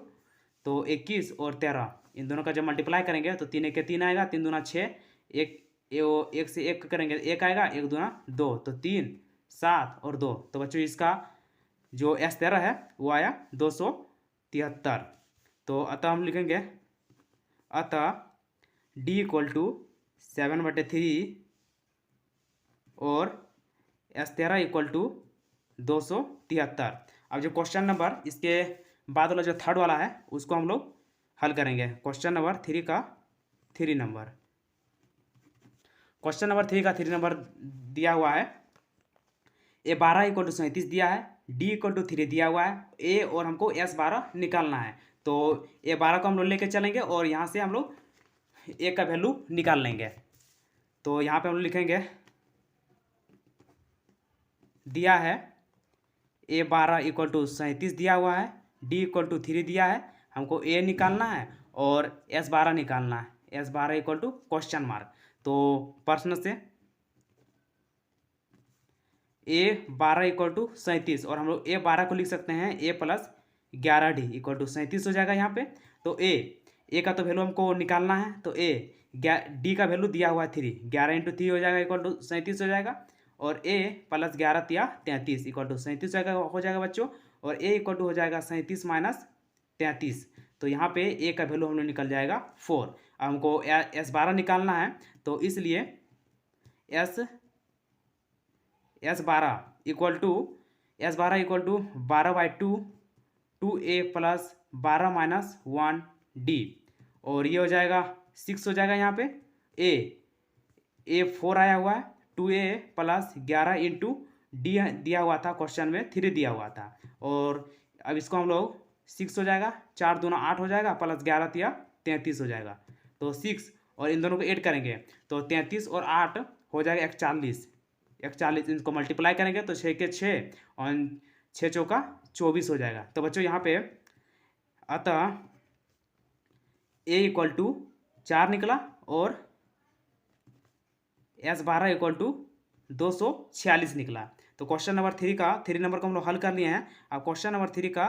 तो 21 और 13 इन दोनों का जब मल्टीप्लाई करेंगे तो 3 1 3 आएगा, 3 दूना 6, 1 से 1 करेंगे 1 आएगा, 1 दूना 2 तो 3 7 और 2। तो बच्चों इसका जो S13 है वो आया 273। तो अतः हम लिखेंगे D इक्वल टू 7/3 और S13 इक्वल टू 273। अब जो क्वेश्चन नंबर इसके बाद वाला जो थर्ड वाला है उसको हम लोग हल करेंगे। क्वेश्चन नंबर 3 का 3 नंबर दिया हुआ है। A12 इक्वल टू 37 दिया है, D इक्वल टू 3 दिया हुआ है, A और हमको S12 निकालना है। तो A12 को हम लोग लेके चलेंगे और यहाँ से हम लोग A का वैल्यू निकाल लेंगे। तो यहाँ पे हम लोग लिखेंगे, दिया है A12 इक्वल टू 37 दिया हुआ है, D इक्वल टू 3 दिया है, हमको A निकालना है और S12 निकालना है। S12 equal to question mark. तो प्रश्न से A12 इक्वल टू 37 और हम लोग A12 को लिख सकते हैं A plus 11D equal to 37 हो जाएगा यहाँ पे। तो A का तो वैल्यू हमको निकालना है, तो D का वैल्यू दिया हुआ है 3, 11 इंटू 3 हो जाएगा इक्वल टू 37 हो जाएगा और A प्लस 11 तिया 33 इक्वल टू 37 हो जाएगा बच्चों। और A इक्वल टू हो जाएगा 37 माइनस 33। तो यहाँ पे A का वैल्यू हम लोग निकल जाएगा 4। अब हमको S12 निकालना है तो इसलिए S12 equal to 12/2 2A plus 12 minus 1D और ये हो जाएगा 6 हो जाएगा। यहाँ पे A 4 आया हुआ है, 2A प्लस 11 इंटू D दिया हुआ था क्वेश्चन में 3 दिया हुआ था और अब इसको हम लोग 6 हो जाएगा, 4 दूना 8 हो जाएगा प्लस 11 तिया 33 हो जाएगा। तो 6 और इन दोनों को ऐड करेंगे तो 33 और 8 हो जाएगा 41। इनको मल्टीप्लाई करेंगे तो 6 के 6 और 6 चौका 24 हो जाएगा। तो बच्चों यहाँ पे अतः A इक्वल टू 4 निकला और S12 इक्वल टू 246 निकला। तो क्वेश्चन नंबर 3 नंबर को हम लोग हल कर लिए हैं। अब क्वेश्चन नंबर 3 का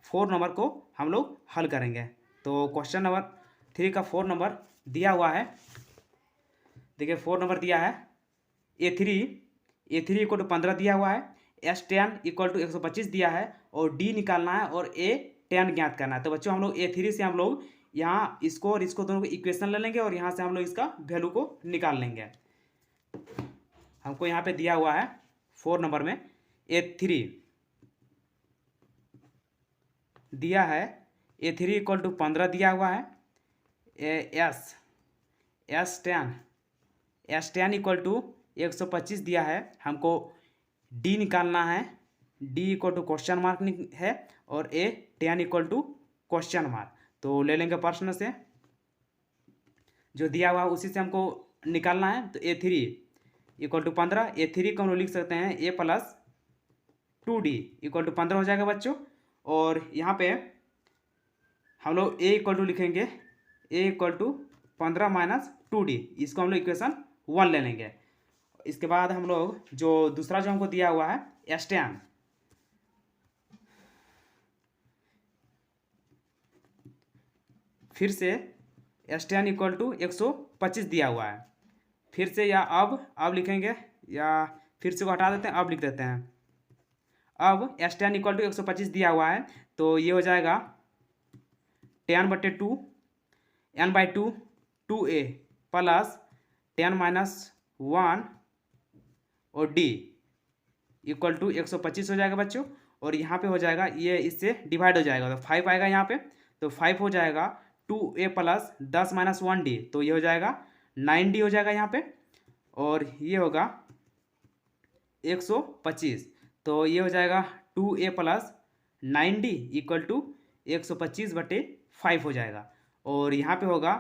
4 नंबर को हम लोग हल करेंगे। तो क्वेश्चन नंबर 3 का 4 नंबर दिया हुआ है। देखिए 4 नंबर दिया है A3 इक्वल टू 15 दिया हुआ है, S10 इक्वल टू 125 दिया है और D निकालना है और A10 ज्ञात करना है। तो बच्चों हम लोग A3 से हम लोग यहाँ इसको और इसको दोनों को इक्वेशन ले लेंगे और यहाँ से हम लोग इसका वैल्यू को निकाल लेंगे। हमको यहाँ पे दिया हुआ है 4 नंबर में A3 दिया है, A3 इक्वल टू 15 दिया हुआ है, S10 इक्वल टू 125 दिया है। हमको D निकालना है, D equal to question mark है और A10 equal to question mark. तो ले लेंगे प्रश्न से जो दिया हुआ उसी से हमको निकालना है। तो A3 इक्वल टू 15, A3 को हम लोग लिख सकते हैं A plus 2D equal to 15 हो जाएगा बच्चों। और यहाँ पे हम लोग A इक्वल टू लिखेंगे A equal to 15 minus 2D, इसको हम लोग इक्वेशन 1 ले लेंगे। इसके बाद हम लोग जो दूसरा जो हमको दिया हुआ है S10, फिर से S10 इक्वल टू 125 दिया हुआ है। फिर से या अब लिखेंगे या फिर से को हटा देते हैं, अब लिख देते हैं। अब S10 इक्वल टू 125 दिया हुआ है तो ये हो जाएगा 10/2 n/2 2a प्लस 10 माइनस 1 और D इक्वल टू 125 हो जाएगा बच्चों। और यहाँ पे हो जाएगा ये इससे डिवाइड हो जाएगा तो 5 आएगा यहाँ पे, तो 5 हो जाएगा 2a प्लस 10 माइनस 1D, तो ये हो जाएगा 9D हो जाएगा यहाँ पे। और ये होगा 125, तो ये हो जाएगा 2a plus 9D equal to 125/5 हो जाएगा। और यहाँ पे होगा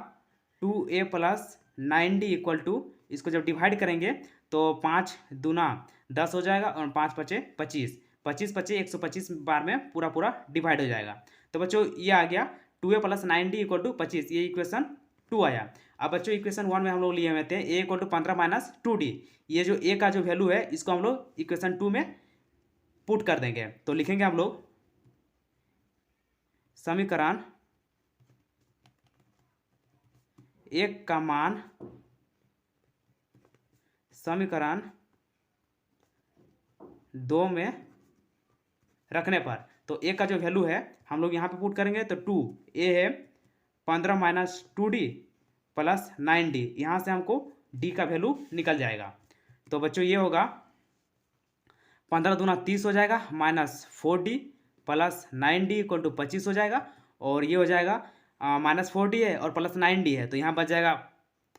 2a plus 9D equal to, इसको जब डिवाइड करेंगे तो 5 दूना 10 हो जाएगा और 5 पचे 25, 25 पचे 125 बार में पूरा डिवाइड हो जाएगा। तो बच्चों ये आ गया 2a plus 9D equal to 25, ये इक्वेशन 2 आया। अब बच्चों इक्वेशन 1 में हम लोग लिए हुए थे A equal to 15 minus 2D, ये जो A का जो वैल्यू है इसको हम लोग इक्वेशन 2 में पुट कर देंगे। तो लिखेंगे हम लोग समीकरण 1 का मान समीकरण 2 में रखने पर, तो A का जो वैल्यू है हम लोग यहाँ पे पुट करेंगे। तो 2a है 15 माइनस 2D प्लस 9D, यहाँ से हमको D का वैल्यू निकल जाएगा। तो बच्चों ये होगा 15 दूना 30 हो जाएगा minus 4D plus 9D equal to 25 हो जाएगा। और ये हो जाएगा माइनस 4D है और प्लस 9D है, तो यहाँ बच जाएगा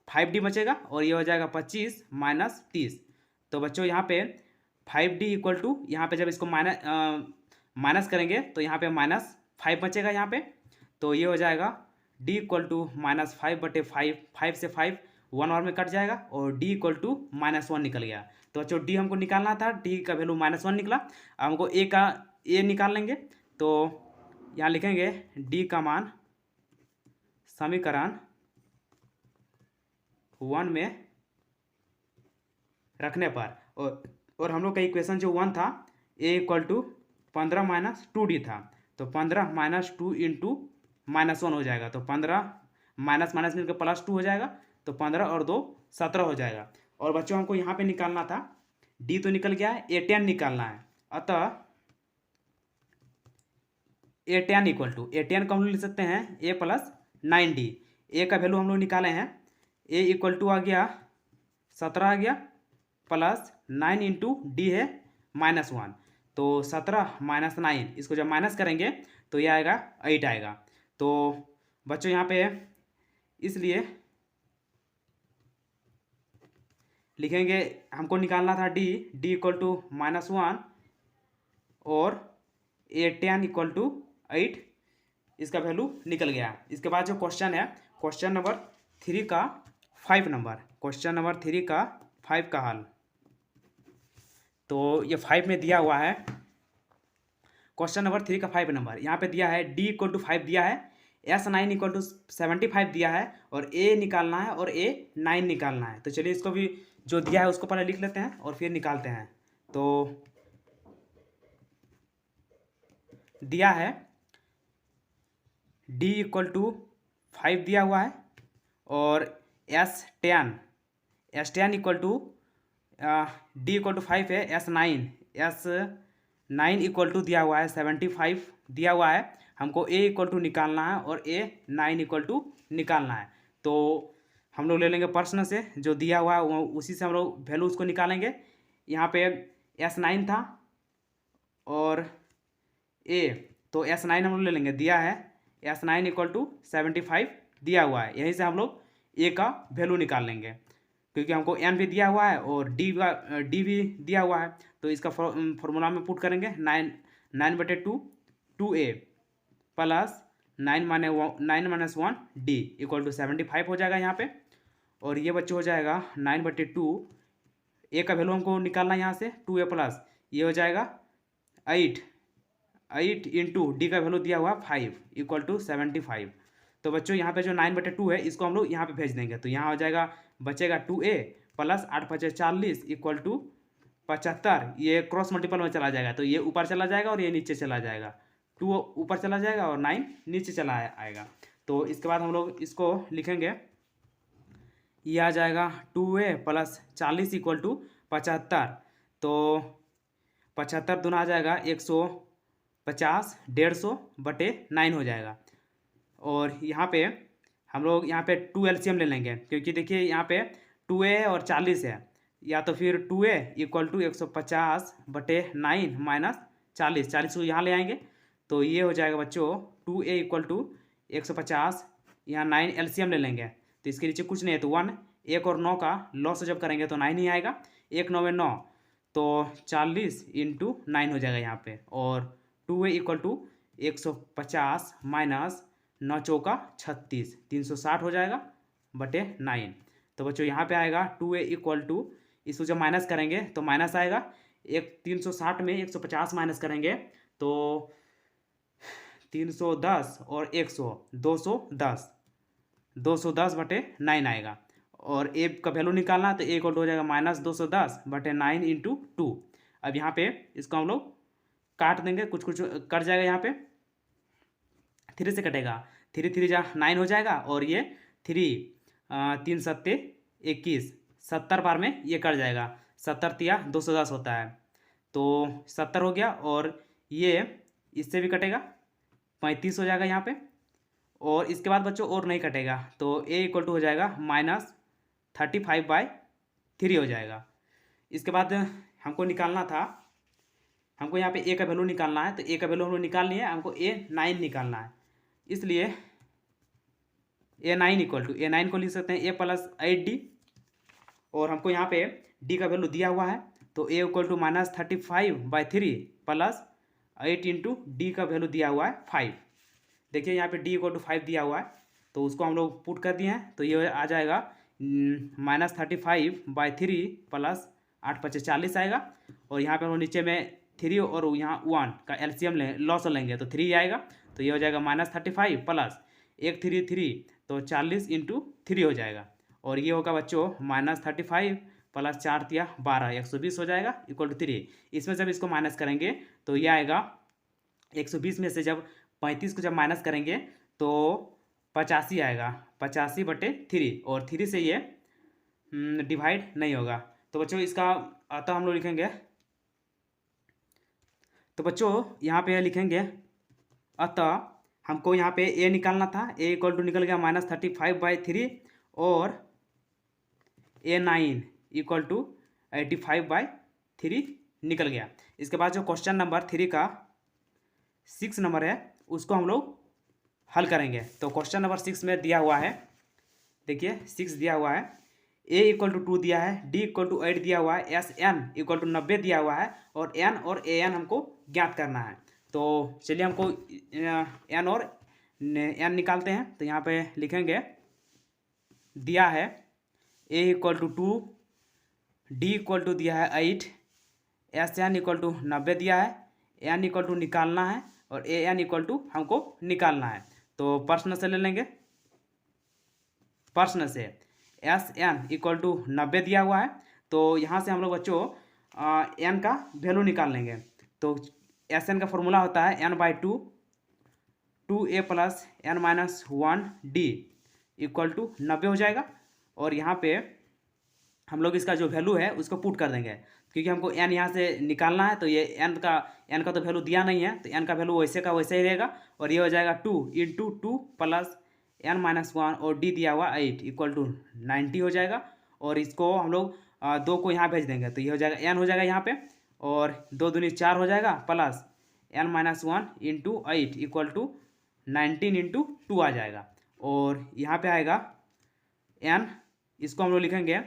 5D बचेगा और ये हो जाएगा 25 माइनस 30। तो बच्चों यहाँ पे 5D इक्वल टू, यहाँ पे जब इसको माइनस करेंगे तो यहाँ पे माइनस 5 बचेगा यहाँ पे, तो ये हो जाएगा D इक्वल टू माइनस 5/5, 5 से 5 1 और में कट जाएगा और D इक्वल टू -1 निकल गया। तो बच्चों D हमको निकालना था, D का वैल्यू -1 निकला। अब हमको A निकाल लेंगे, तो यहाँ लिखेंगे D का मान समीकरण 1 में रखने पर, और हम लोग का इक्वेशन जो 1 था A equal to 15 minus 2D था, तो 15 माइनस 2 इंटू -1 हो जाएगा, तो 15 माइनस माइनस मिलकर +2 हो जाएगा, तो 15 और 2 17 हो जाएगा। और बच्चों हमको यहाँ पे निकालना था D तो निकल गया है, A10 निकालना है। अतः A10 इक्वल टू, A10 को हम लोग लिख सकते हैं A प्लस 9D। A का वैल्यू हम लोग निकाले हैं, A इक्वल टू आ गया 17 आ गया प्लस 9 इंटू D है -1, तो 17 माइनस 9, इसको जब माइनस करेंगे तो ये आएगा 8 आएगा। तो बच्चों यहाँ पे इसलिए लिखेंगे, हमको निकालना था D इक्वल टू -1 और A10 इक्वल टू 8, इसका वैल्यू निकल गया। इसके बाद जो क्वेश्चन है, क्वेश्चन नंबर 3 का 5 नंबर, क्वेश्चन नंबर 3 का 5 का हल। तो ये 5 में दिया हुआ है क्वेश्चन नंबर 3 का 5 नंबर, यहाँ पे दिया है D इक्वल टू 5 दिया है, S9 इक्वल टू 75 दिया है और A निकालना है और A9 निकालना है। तो चलिए इसको भी जो दिया है उसको पहले लिख लेते हैं और फिर निकालते हैं। तो दिया है डी इक्वल टू 5 दिया हुआ है और S 10 equal to D equal to 5 है, एस 9 इक्वल टू दिया हुआ है 75 दिया हुआ है। हमको ए इक्वल टू निकालना है और A9 इक्वल टू निकालना है। तो हम लोग ले लेंगे प्रश्न से जो दिया हुआ है उसी से हम लोग वैल्यू उसको निकालेंगे। यहाँ पे S9 था और ए, तो S9 हम लोग ले लेंगे, दिया है S9 इक्वल टू 75 दिया हुआ है। यहीं से हम लोग ए का वैल्यू निकाल लेंगे क्योंकि हमको एन भी दिया हुआ है और डी भी दिया हुआ है। तो इसका फॉर्मूला में पुट करेंगे 9/2 2a plus 9 minus 1 D equal to 75 हो जाएगा यहाँ पे। और ये बच्चे हो जाएगा 9/2, ए का वैल्यू हमको निकालना है यहाँ से 2a प्लस ये हो जाएगा 8 इंटू डी का वैल्यू दिया हुआ 5 इक्वल टू 75। तो बच्चों यहाँ पे जो 9/2 है इसको हम लोग यहाँ पे भेज देंगे। तो यहाँ हो जाएगा बचेगा 2a प्लस 8×5 = 40 इक्वल टू 75। ये क्रॉस मल्टीपल में चला जाएगा तो ये ऊपर चला जाएगा और ये नीचे चला जाएगा। 2 ऊपर चला जाएगा और 9 नीचे चला आएगा। तो इसके बाद हम लोग इसको लिखेंगे, ये आ जाएगा 2a प्लस 40 इक्वल टू 75। तो 75 दूना आ जाएगा 150, 150/9 हो जाएगा। और यहाँ पे हम लोग यहाँ पे 2 LCM ले लेंगे क्योंकि देखिए यहाँ पे 2a है और 40 है, या तो फिर 2a इक्वल टू 150/9 माइनस 40 को यहाँ ले आएंगे। तो ये हो जाएगा बच्चों 2a इक्वल टू 150, यहाँ 9 LCM ले लेंगे तो इसके नीचे कुछ नहीं है तो 1, 1 और 9 का लॉस जब करेंगे तो 9 ही आएगा। 1 9 9 तो 40 इंटू 9 हो जाएगा यहाँ पे। और 2a इक्वल टू 150 माइनस 9 चौका 36, 360 हो जाएगा बटे 9। तो बच्चों यहाँ पे आएगा 2a इक्वल टू, इसको जब माइनस करेंगे तो माइनस आएगा, 360 में 150 माइनस करेंगे तो 310 और 100 210/9 आएगा। और ए का वैल्यू निकालना है तो ए इक्वल टू हो जाएगा -210/9 इंटू 2। अब यहाँ पे इसको हम लोग काट देंगे, कुछ कट जाएगा यहाँ पे, 3 से कटेगा, 3 3 जा 9 हो जाएगा और ये 3 3 7 21, 70 बार में ये कट जाएगा, 70 तिया 210 होता है तो 70 हो गया। और ये इससे भी कटेगा 35 हो जाएगा यहाँ पे। और इसके बाद बच्चों और नहीं कटेगा तो a इक्वल टू हो जाएगा -35/3 हो जाएगा। इसके बाद हमको निकालना था, हमको यहाँ पे a का वैल्यू निकालना है तो a का वैल्यू हम लोग निकाल लिए, हमको A9 निकालना है, इसलिए A9 इक्वल टू, A9 को लिख सकते हैं a प्लस 8d। और हमको यहाँ पे d का वैल्यू दिया हुआ है तो a equal to -35/3 plus 8 into D का वैल्यू दिया हुआ है 5। देखिए यहाँ पे d इक्वल टू 5 दिया हुआ है तो उसको हम लोग पुट कर दिए हैं तो ये आ जाएगा -35/3 प्लस 8×5 = 40 आएगा। और यहाँ पे हम लोग नीचे में 3 और यहाँ 1 का LCM लॉस लेंगे तो 3 आएगा। तो ये हो जाएगा -35 प्लस 1 3 3 तो 40 इंटू 3 हो जाएगा। और ये होगा बच्चों -35 प्लस 4 तिया 12, 120 हो जाएगा इक्वल टू 3। इसमें जब इसको माइनस करेंगे तो ये आएगा 120 में से जब 35 को जब माइनस करेंगे तो 85 आएगा, 85/3 और 3 से ये डिवाइड नहीं होगा। तो बच्चों इसका अतः हम लोग लिखेंगे, तो बच्चों यहाँ पे लिखेंगे अतः हमको यहाँ पे a निकालना था, a इक्वल टू निकल गया -35/3 और A9 इक्वल टू 85/3 निकल गया। इसके बाद जो क्वेश्चन नंबर 3 का 6 नंबर है उसको हम लोग हल करेंगे। तो क्वेश्चन नंबर 6 में दिया हुआ है, देखिए 6 दिया हुआ है, a इक्वल टू 2 दिया है, d इक्वल टू 8 दिया हुआ है, SN इक्वल टू 90 दिया हुआ है और n और an हमको ज्ञात करना है। तो चलिए हमको n और n निकालते हैं। तो यहाँ पे लिखेंगे, दिया है a equal to 2, d equal to दिया है 8, SN इक्वल टू 90 दिया है, n इक्वल टू निकालना है और an इक्वल टू हमको निकालना है। तो प्रश्न से ले लेंगे, प्रश्न से SN इक्वल टू 90 दिया हुआ है तो यहाँ से हम लोग बच्चों n का वैल्यू निकाल लेंगे। तो SN का फॉर्मूला होता है n/2 2a plus n minus 1d equal to 90 हो जाएगा। और यहाँ पे हम लोग इसका जो वैल्यू है उसको पुट कर देंगे, क्योंकि हमको n यहाँ से निकालना है। तो ये n का तो वैल्यू दिया नहीं है, तो n का वैल्यू वैसे का वैसे ही रहेगा। और ये हो जाएगा 2 इंटू 2 प्लस n माइनस 1 और d दिया हुआ 8 इक्वल टू 90 हो जाएगा। और इसको हम लोग 2 को यहाँ भेज देंगे, तो ये हो जाएगा n हो जाएगा यहाँ पे, और 2 दूनी 4 हो जाएगा, plus n minus 1 into 8 equal to 19 into 2 आ जाएगा। और यहाँ पे आएगा n, इसको हम लोग लिखेंगे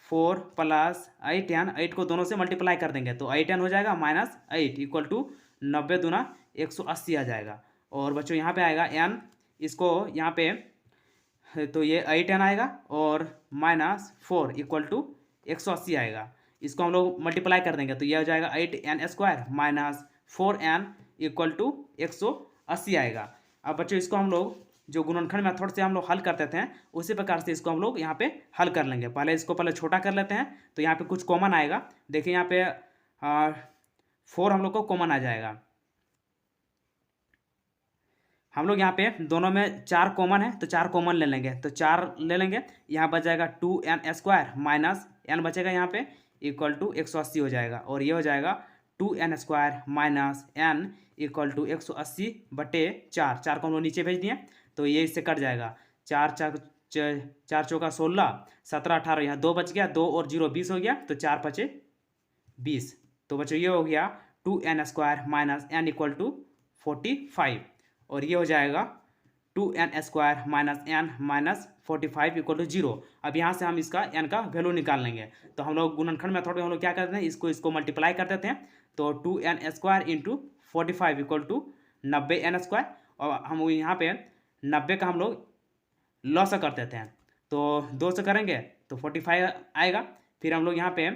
4 प्लस 8n, 8 को दोनों से मल्टीप्लाई कर देंगे तो 8n हो जाएगा माइनस 8 इक्वल टू 90 दूना 180 आ जाएगा। और बच्चों यहाँ पे आएगा n, इसको यहाँ पे तो ये 8n आएगा और माइनस 4 इक्वल टू 180 आएगा। इसको हम लोग मल्टीप्लाई कर देंगे तो ये हो जाएगा 8n square minus 4n equal to 180 आएगा। अब बच्चों इसको हम लोग जो गुणनखंड मेथड से हम लोग हल करते थे उसी प्रकार से इसको हम लोग यहाँ पे हल कर लेंगे। पहले इसको छोटा कर लेते हैं, तो यहाँ पे कुछ कॉमन आएगा। देखिए यहाँ पे 4 हम लोग को कॉमन आ जाएगा। हम लोग यहाँ पे दोनों में 4 कॉमन है, तो 4 कॉमन ले लेंगे, तो 4 ले लेंगे। यहाँ बच जाएगा 2n स्क्वायर माइनस n बचेगा यहाँ पे इक्वल टू 180 हो जाएगा। और ये हो जाएगा 2n square minus n equal to 180 बटे 4, 4 को हम लोग नीचे भेज दिए तो ये इससे कट जाएगा। 4 चौका 16, 17 18, यहाँ 2 बच गया, 2 और 0 20 हो गया, तो 4 बचे 20। तो बच्चों ये हो गया 2n square minus n equal to 45। और ये हो जाएगा 2n square minus n minus 45 equal to 0। अब यहाँ से हम इसका n का वैल्यू निकाल लेंगे। तो हम लोग गुणनखंड मेथड में हम लोग क्या करते हैं, इसको मल्टीप्लाई कर देते हैं। तो 2n square into 45 equal to 90n square. और हम यहाँ पे 90 का हम लोग लॉस कर देते हैं, तो 2 से करेंगे तो 45 आएगा। फिर हम लोग यहाँ पे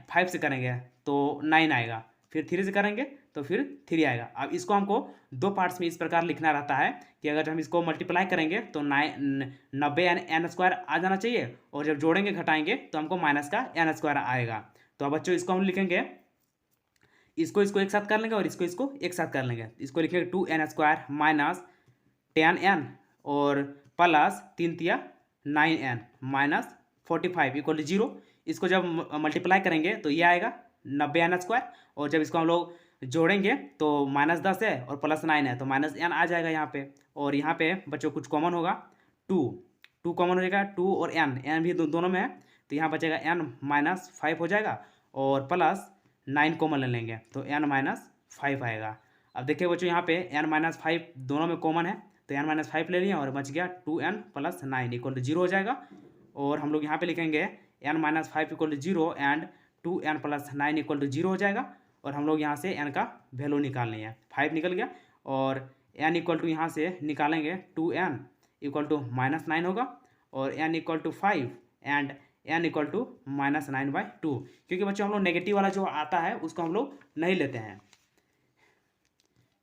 5 से करेंगे तो 9 आएगा, फिर 3 से करेंगे तो फिर 3 आएगा। अब इसको हमको 2 पार्ट्स में इस प्रकार लिखना रहता है कि अगर हम इसको मल्टीप्लाई करेंगे तो 90 n स्क्वायर आ जाना चाहिए, और जब जोड़ेंगे घटाएंगे तो हमको माइनस का n स्क्वायर आएगा। तो अब बच्चों इसको हम लिखेंगे, इसको एक साथ कर लेंगे और इसको एक साथ कर लेंगे। इसको लिखेंगे 2n स्क्वायर माइनस 10n और प्लस 3 तिया 9n माइनस 45 इक्वल टू 0। इसको जब मल्टीप्लाई करेंगे तो ये आएगा 90n स्क्वायर, और जब इसको हम लोग जोड़ेंगे तो -10 है और +9 है तो -n आ जाएगा यहाँ पे। और यहाँ पे बच्चों कुछ कॉमन होगा, 2 कॉमन हो जाएगा, 2 और n भी दोनों में है, तो यहाँ बचेगा n माइनस 5 हो जाएगा, और प्लस 9 कॉमन ले लेंगे तो n माइनस 5 आएगा। अब देखिए बच्चों यहाँ पे n माइनस 5 दोनों में कॉमन है, तो n माइनस 5 ले लिया और बच गया 2n प्लस 9 इक्वल टू 0 हो जाएगा। और हम लोग यहाँ पे लिखेंगे n minus 5 equal to 0 and 2n plus 9 equal to 0 हो जाएगा। और हम लोग यहाँ से n का वैल्यू निकालनी है, 5 निकल गया, और n इक्वल टू यहाँ से निकालेंगे 2n इक्वल टू -9 होगा, और n equal to 5 and n equal to -9/2। क्योंकि बच्चों हम लोग नेगेटिव वाला जो आता है उसको हम लोग नहीं लेते हैं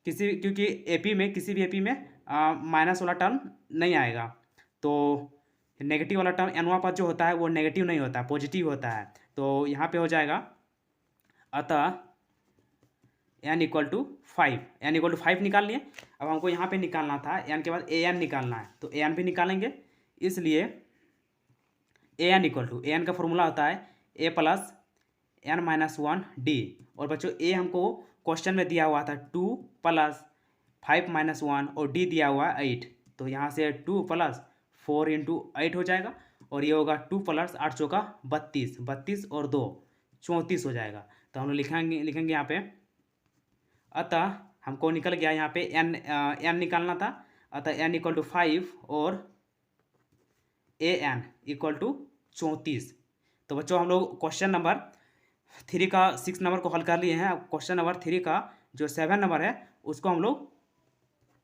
क्योंकि एपी में किसी भी एपी में माइनस वाला टर्म नहीं आएगा। तो नेगेटिव वाला टर्म एनवा पर जो होता है वो नेगेटिव नहीं होता, पॉजिटिव होता है। तो यहाँ पे हो जाएगा, अतः n इक्वल टू 5 निकाल लिए। अब हमको यहाँ पे निकालना था n के बाद an निकालना है, तो an भी निकालेंगे। इसलिए an इक्वल टू, an का फॉर्मूला होता है a plus n minus 1d। और बच्चों a हमको क्वेश्चन में दिया हुआ था 2 प्लस 5 माइनस 1 और d दिया हुआ है 8, तो यहाँ से 2 प्लस 4 इंटू 8 हो जाएगा, और ये होगा 2 प्लस 8 चौका 32, 32 और 2 34 हो जाएगा। तो हम लोग लिखेंगे यहाँ पे, अतः हमको निकल गया यहाँ पे n निकालना था, अतः n इक्वल टू 5 और an इक्वल टू 34। तो बच्चों हम लोग क्वेश्चन नंबर 3 का 6 नंबर को हल कर लिए हैं। अब क्वेश्चन नंबर 3 का जो 7 नंबर है उसको हम लोग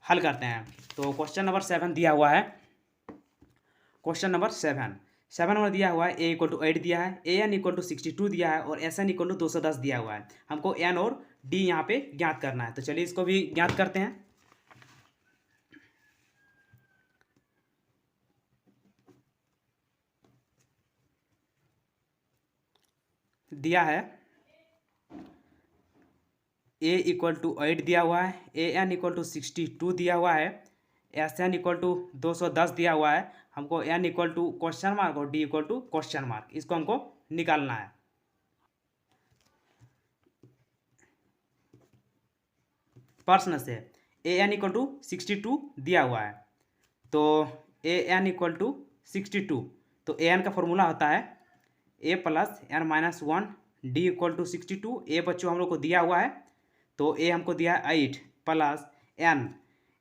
हल करते हैं। तो क्वेश्चन नंबर 7 दिया हुआ है, क्वेश्चन नंबर 7 नंबर दिया हुआ है, a इक्वल टू 8 दिया है, an इक्वल टू 62 दिया है, और sn इक्वल टू 210 दिया हुआ है। हमको n और d यहाँ पे ज्ञात करना है, तो चलिए इसको भी ज्ञात करते हैं। दिया है ए इक्वल टू 8 दिया हुआ है, ए एन इक्वल टू 62 दिया हुआ है, एस एन इक्वल टू 210 दिया हुआ है, हमको n equal to question mark और d equal to question mark, इसको हमको निकालना है। प्रश्न से ए एन इक्वल टू 62 दिया हुआ है, तो ए एन इक्वल टू 62, तो ए एन का फॉर्मूला होता है a plus N minus 1 D equal to 62। ए बच्चों हम लोग को दिया हुआ है, तो ए हमको दिया है 8 प्लस एन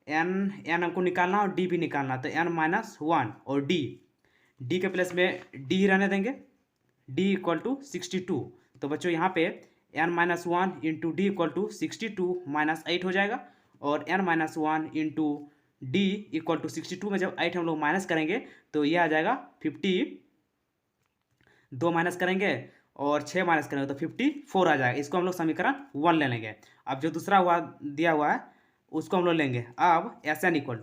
एन एन हमको निकालना और डी भी निकालना, तो एन माइनस 1 और डी के प्लेस में डी ही रहने देंगे, डी इक्वल टू 62। तो बच्चों यहाँ पे N minus 1 into D equal to 62 माइनस 8 हो जाएगा, और N minus 1 into D equal to 62 में जब 8 हम लोग माइनस करेंगे तो ये आ जाएगा 50, 2 माइनस करेंगे और 6 माइनस करेंगे तो 54 आ जाएगा। इसको हम लोग समीकरण 1 ले लेंगे। अब जो दूसरा हुआ दिया हुआ है उसको हम लोग लेंगे। अब एस एन इक्वल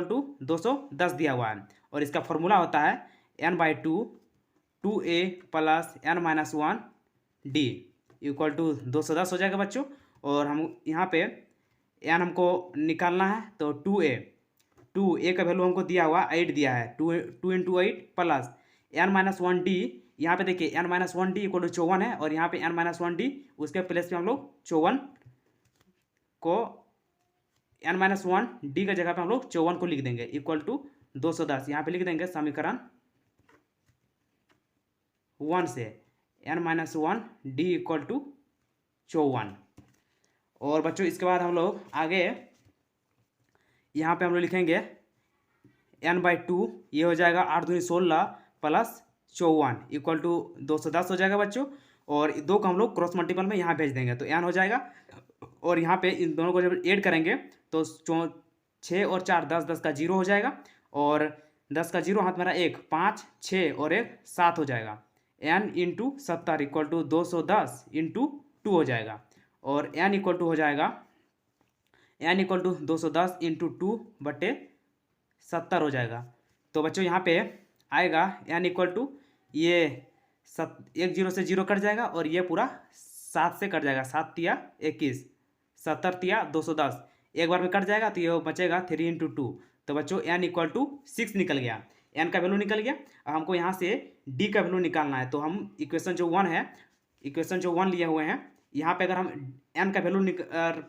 टू 210 दिया हुआ है, और इसका फॉर्मूला होता है N by two A plus N minus 1 D equal to 210 हो जाएगा बच्चों। और हम यहाँ पे एन हमको निकालना है, तो टू ए का वैल्यू हमको दिया हुआ 8 दिया है, two into 8 plus N minus 1 D, यहाँ पे देखिए N minus 1 D equal to 54 है, और यहाँ पे एन माइनस 1 डी उसके प्लेस में हम लोग 54 को एन माइनस 1 डी का जगह पे हम लोग 54 को लिख देंगे इक्वल टू 210, यहाँ पे लिख देंगे समीकरण 1 से N minus 1 D equal to 54। और बच्चों इसके बाद हम लोग आगे यहाँ पे हम लोग लिखेंगे एन बाई 2, ये हो जाएगा 8 दूनी 16 प्लस 54 इक्वल टू 210 हो जाएगा बच्चों। और दो को हम लोग क्रॉस मल्टीपल में यहाँ भेज देंगे तो एन हो जाएगा, और यहाँ पे इन दोनों को जब ऐड करेंगे तो 6 और 4 10, 10 का 0 हो जाएगा, और 10 का 0 हाथ मेरा 1 5 6 और 1 7 हो जाएगा। N into 70 equal to 210 into 2 हो जाएगा, और एन इक्वल टू हो जाएगा एन इक्वल टू 210 इंटू 2 बटे 70 हो जाएगा। तो बच्चों यहाँ पे आएगा एन इक्वल टू ये 1 0 से 0 कट जाएगा, और ये पूरा 7 से कट जाएगा, 7 तिया 21, 70 तिया 210 एक बार में कट जाएगा, तो ये बचेगा 3 इंटू 2। तो बच्चों एन इक्वल टू 6 निकल गया, एन का वैल्यू निकल गया। अब हमको यहाँ से डी का वैल्यू निकालना है, तो हम इक्वेशन जो 1 है, इक्वेशन जो 1 लिए हुए हैं, यहाँ पे अगर हम एन का वैल्यू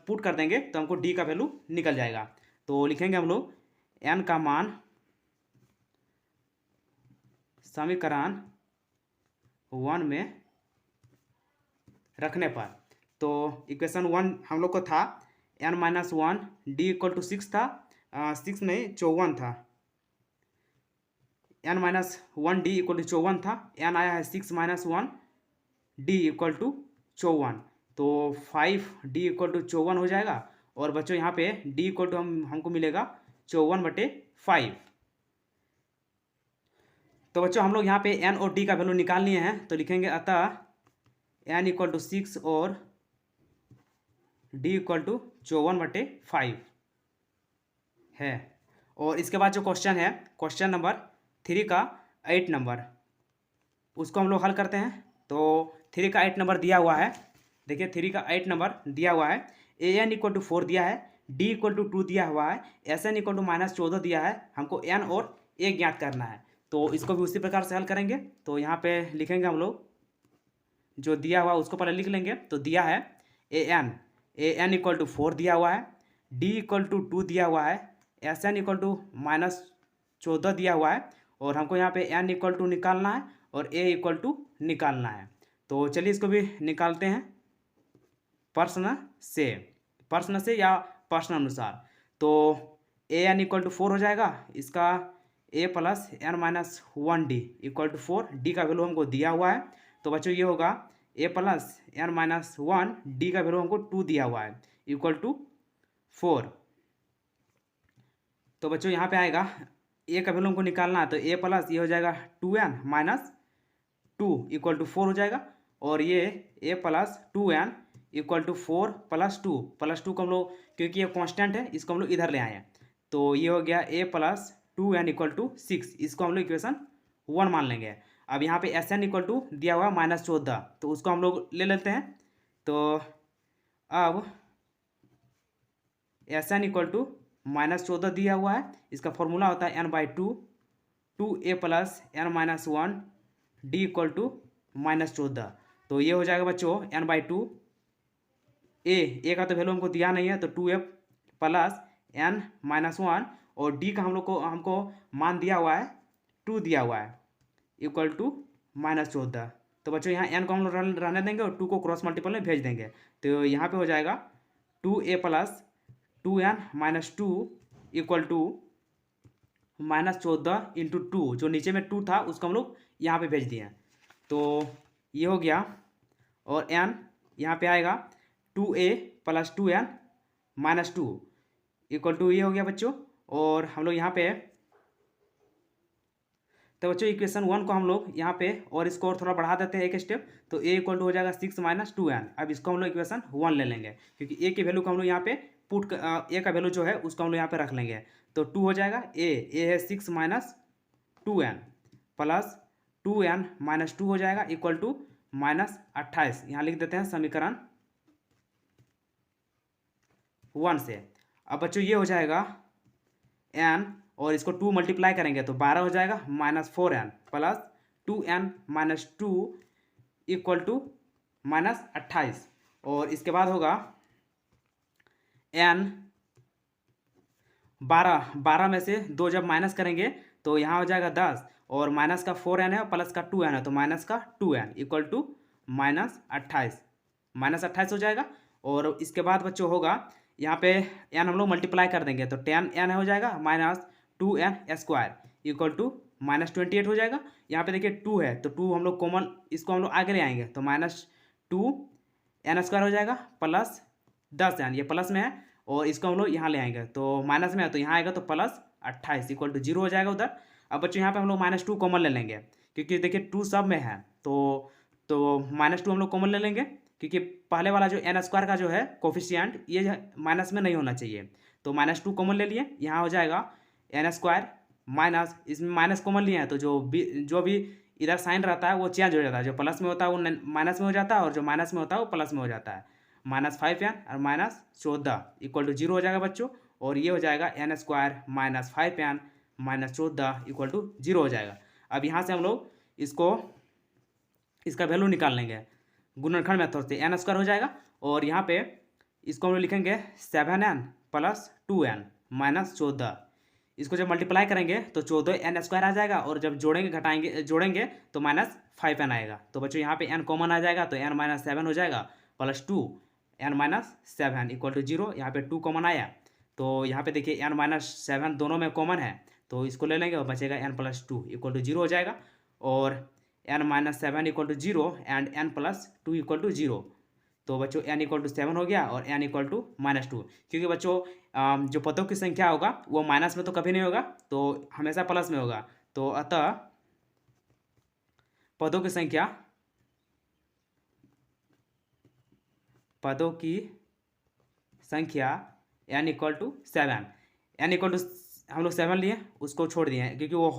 पुट कर देंगे तो हमको डी का वैल्यू निकल जाएगा। तो लिखेंगे हम लोग एन का मान समीकरण 1 में रखने पर, तो इक्वेशन 1 हम लोग को था N minus 1 D equal to 6 था, 6 नहीं 54 था, N minus 1 D equal to 54 था, एन आया है 6 माइनस 1 डी इक्वल टू 54, तो 5 डी इक्वल टू 54 हो जाएगा। और बच्चों यहाँ पे डी इक्वल टू हमको मिलेगा 54 बटे 5। तो बच्चों हम लोग यहाँ पे एन और डी का वैल्यू निकाल लिए हैं, तो लिखेंगे अतः एन इक्वल टू 6 और डी इक्वल टू 54 बटे 5 है। और इसके बाद जो क्वेश्चन है, क्वेश्चन नंबर 3 का 8 नंबर, उसको हम लोग हल करते हैं। तो 3 का 8 नंबर दिया हुआ है, देखिए 3 का 8 नंबर दिया हुआ है, ए एन इक्वल टू 4 दिया है, डी इक्वल टू 2 दिया हुआ है, S N equal to minus 14 दिया है, हमको एन और ए ज्ञात करना है। तो इसको भी उसी प्रकार से हल करेंगे। तो यहाँ पे लिखेंगे हम लोग जो दिया हुआ उसको पहले लिख लेंगे। तो दिया है ए एन इक्वल टू 4 दिया हुआ है, डी इक्वल टू 2 दिया हुआ है, S N equal to minus 14 दिया हुआ है, और हमको यहाँ पे एन इक्वल टू निकालना है और ए इक्वल टू निकालना है। तो चलिए इसको भी निकालते हैं प्रश्न से या प्रश्न अनुसार। तो ए एन इक्वल टू 4 हो जाएगा, इसका a plus N minus 1 D equal to 4, d का वैल्यू हमको दिया हुआ है। तो बच्चों ये होगा a plus N minus 1 d का वैल्यू हमको 2 दिया हुआ है इक्वल टू 4। तो बच्चों यहाँ पे आएगा ए का वैल्यू हमको निकालना है, तो ए प्लस ये हो जाएगा 2n माइनस 2 इक्वल टू 4 हो जाएगा, और ये a plus 2n equal to 4 plus 2 को हम लोग क्योंकि ये कांस्टेंट है इसको हम लोग इधर ले आए हैं, तो ये हो गया ए प्लस 2n इक्वल टू 6, इसको हम लोग इक्वेशन 1 मान लेंगे। अब यहाँ पे एस एन इक्वल टू दिया हुआ -14, तो उसको हम लोग ले लेते हैं। तो अब एस एन इक्वल टू -14 दिया हुआ है, इसका फॉर्मूला होता है n/2 2a plus n-1 d equal to -14। तो ये हो जाएगा बच्चों n/2 ए का तो वैल्यू हमको दिया नहीं है, तो 2a प्लस n-1 और d का हमको मान दिया हुआ है 2 दिया हुआ है इक्वल टू -14। तो बच्चों यहाँ n को हम लोग रहने देंगे और 2 को क्रॉस मल्टीपल में भेज देंगे। तो यहाँ पे हो जाएगा 2a plus 2n-2 equal to -14 into 2, जो नीचे में 2 था उसको हम लोग यहाँ पे भेज दिए। तो ये हो गया और n यहाँ पे आएगा 2a plus 2n-2 equal to ये हो गया बच्चों। और हम लोग यहाँ पे तो बच्चों इक्वेशन 1 को हम लोग यहाँ पे और इसको और थोड़ा बढ़ा देते हैं एक स्टेप, तो a इक्वल टू हो जाएगा 6 - 2n। अब इसको हम लोग इक्वेशन 1 ले लेंगे, क्योंकि a की वैल्यू को हम लोग यहाँ पे a का वैल्यू जो है उसको हम लोग यहाँ पे रख लेंगे। तो 2 हो जाएगा a है 6 - 2n प्लस 2n-2 हो जाएगा इक्वल टू -28। यहाँ लिख देते हैं समीकरण 1 से। अब बच्चों ये हो जाएगा n और इसको 2 मल्टीप्लाई करेंगे तो 12 हो जाएगा -4n plus 2n-2 equal to -28। और इसके बाद होगा n 12 में से 2 जब माइनस करेंगे तो यहाँ हो जाएगा 10 और माइनस का 4n है और प्लस का 2n है, तो माइनस का 2n इक्वल टू -28 हो जाएगा। और इसके बाद बच्चों होगा यहाँ पे n हम लोग मल्टीप्लाई कर देंगे तो 10n हो जाएगा -2n² इक्वल टू -28 हो जाएगा। यहाँ पे देखिए 2 है तो 2 हम लोग कॉमन, इसको हम लोग आगे ले आएंगे तो -2n² हो जाएगा प्लस 10n, ये प्लस में है और इसको हम लोग यहाँ ले आएंगे तो माइनस में है तो यहाँ आएगा तो +28 इक्वल टू 0 हो जाएगा उधर। अब बच्चों यहाँ पे हम लोग -2 कॉमन ले लेंगे, क्योंकि देखिए 2 सब में है तो -2 हम लोग कॉमन ले लेंगे, क्योंकि पहले वाला जो n² का जो है कोफिशिएंट ये माइनस में नहीं होना चाहिए। तो -2 कॉमन ले लिए, यहाँ हो जाएगा n² माइनस, इसमें माइनस कॉमन लिए हैं तो जो भी इधर साइन रहता है वो चेंज हो जाता है, जो प्लस में होता है वो माइनस में हो जाता है और जो माइनस में होता है वो प्लस में हो जाता है। -5n और -14 इक्वल टू 0 हो जाएगा बच्चों। और ये हो जाएगा n² -5n -14 इक्वल टू 0 हो जाएगा। अब यहाँ से हम लोग इसका वैल्यू निकाल लेंगे गुणनखंड मेथड से, n² हो जाएगा और यहाँ पे इसको हम लोग लिखेंगे 7n प्लस 2n -14। इसको जब मल्टीप्लाई करेंगे तो 14n² आ जाएगा और जब जोड़ेंगे तो -5n आएगा। तो बच्चों यहाँ पे n कॉमन आ जाएगा तो n - 7 हो जाएगा प्लस 2n - 7 इक्वल टू 0। यहाँ पे 2 कॉमन आया तो यहाँ पे देखिए n - 7 दोनों में कॉमन है तो इसको ले लेंगे और बचेगा n + 2 इक्वल टू 0 हो जाएगा। और n - 7 equal to 0 and n + 2 equal to 0। तो बच्चों n इक्वल टू 7 हो गया और n इक्वल टू -2, क्योंकि बच्चों जो पदों की संख्या होगा वो माइनस में तो कभी नहीं होगा, तो हमेशा प्लस में होगा। तो अतः पदों की संख्या n equal to 7, n equal to हम लोग 7 लिए, उसको छोड़ दिए हैं क्योंकि वो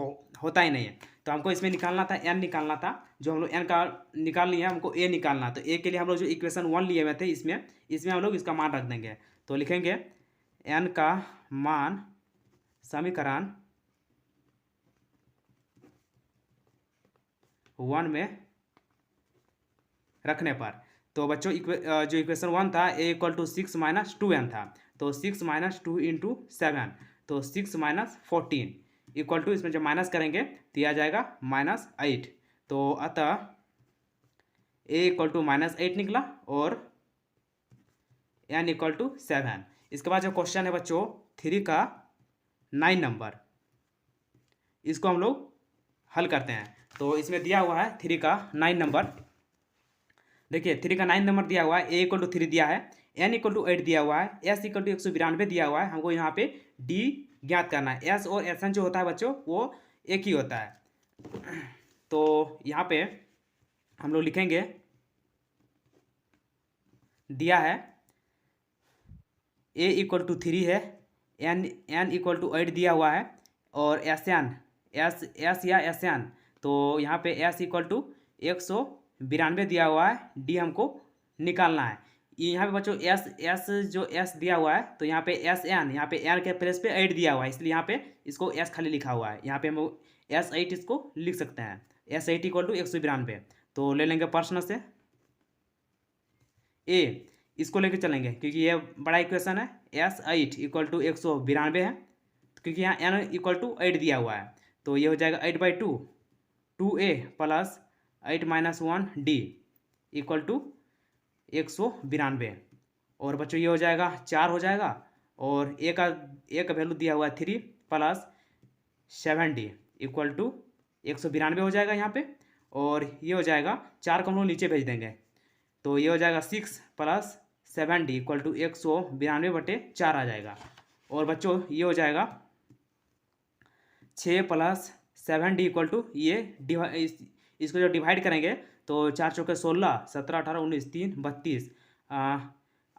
होता ही नहीं है। तो हमको इसमें निकालना था n निकालना था, जो हम लोग n का निकाल लिए हमको a निकालना। तो a के लिए हम लोग जो इक्वेशन 1 लिए हुए थे इसमें हम लोग इसका मान रख देंगे। तो लिखेंगे n का मान समीकरण 1 में रखने पर, तो बच्चों जो इक्वेशन 1 था a इक्वल टू 6 - 2n था, तो 6 - 2 इंटू 7 तो 6 - 14 इक्वल टू, इसमें जब माइनस करेंगे तो यह आ जाएगा -8। तो अतः a इक्वल टू -8 निकला और n इक्वल टू 7। इसके बाद जो क्वेश्चन है बच्चों 3 का 9 नंबर, इसको हम लोग हल करते हैं। तो इसमें दिया हुआ है 3 का 9 नंबर। देखिए 3 का 9 नंबर दिया हुआ है, a इक्वल टू 3 दिया है, n इक्वल टू 8 दिया हुआ है, s इक्वल टू 192 दिया हुआ है। हमको यहाँ पे d ज्ञात करना है। s और sn जो होता है बच्चों वो एक ही होता है। तो यहाँ पे हम लोग लिखेंगे, दिया है a इक्वल टू 3 है, n इक्वल टू 8 दिया हुआ है और sn s या sn, तो यहाँ पे s इक्वल टू 192 दिया हुआ है, d हमको निकालना है। यहाँ पे बच्चों एस एस जो एस दिया हुआ है तो यहाँ पे एस एन, यहाँ पे एन के प्लेस पे 8 दिया हुआ है, इसलिए यहाँ पे इसको एस खाली लिखा हुआ है। यहाँ पे हम S8 इसको लिख सकते हैं, S8 इक्वल टू 192। तो ले लेंगे प्रश्न से ए, इसको लेके चलेंगे क्योंकि ये बड़ा इक्वेशन है। S8 इक्वल टू 192 है क्योंकि यहाँ n इक्वल टू 8 दिया हुआ है, तो ये हो जाएगा 8/2 2a plus 8 - 1 d equal to 192। और बच्चों ये हो जाएगा 4 हो जाएगा, और ए का वैल्यू दिया हुआ है 3 प्लस 7d इक्वल टू 192 हो जाएगा यहाँ पे। और ये हो जाएगा 4 को हम लोग नीचे भेज देंगे, तो ये हो जाएगा 6 प्लस 7d इक्वल टू 192/4 आ जाएगा। और बच्चों ये हो जाएगा 6 प्लस 7d इक्वल टू ये इसको जो डिवाइड करेंगे तो 4 चौके 16, 17, 18, 19, 3, 32,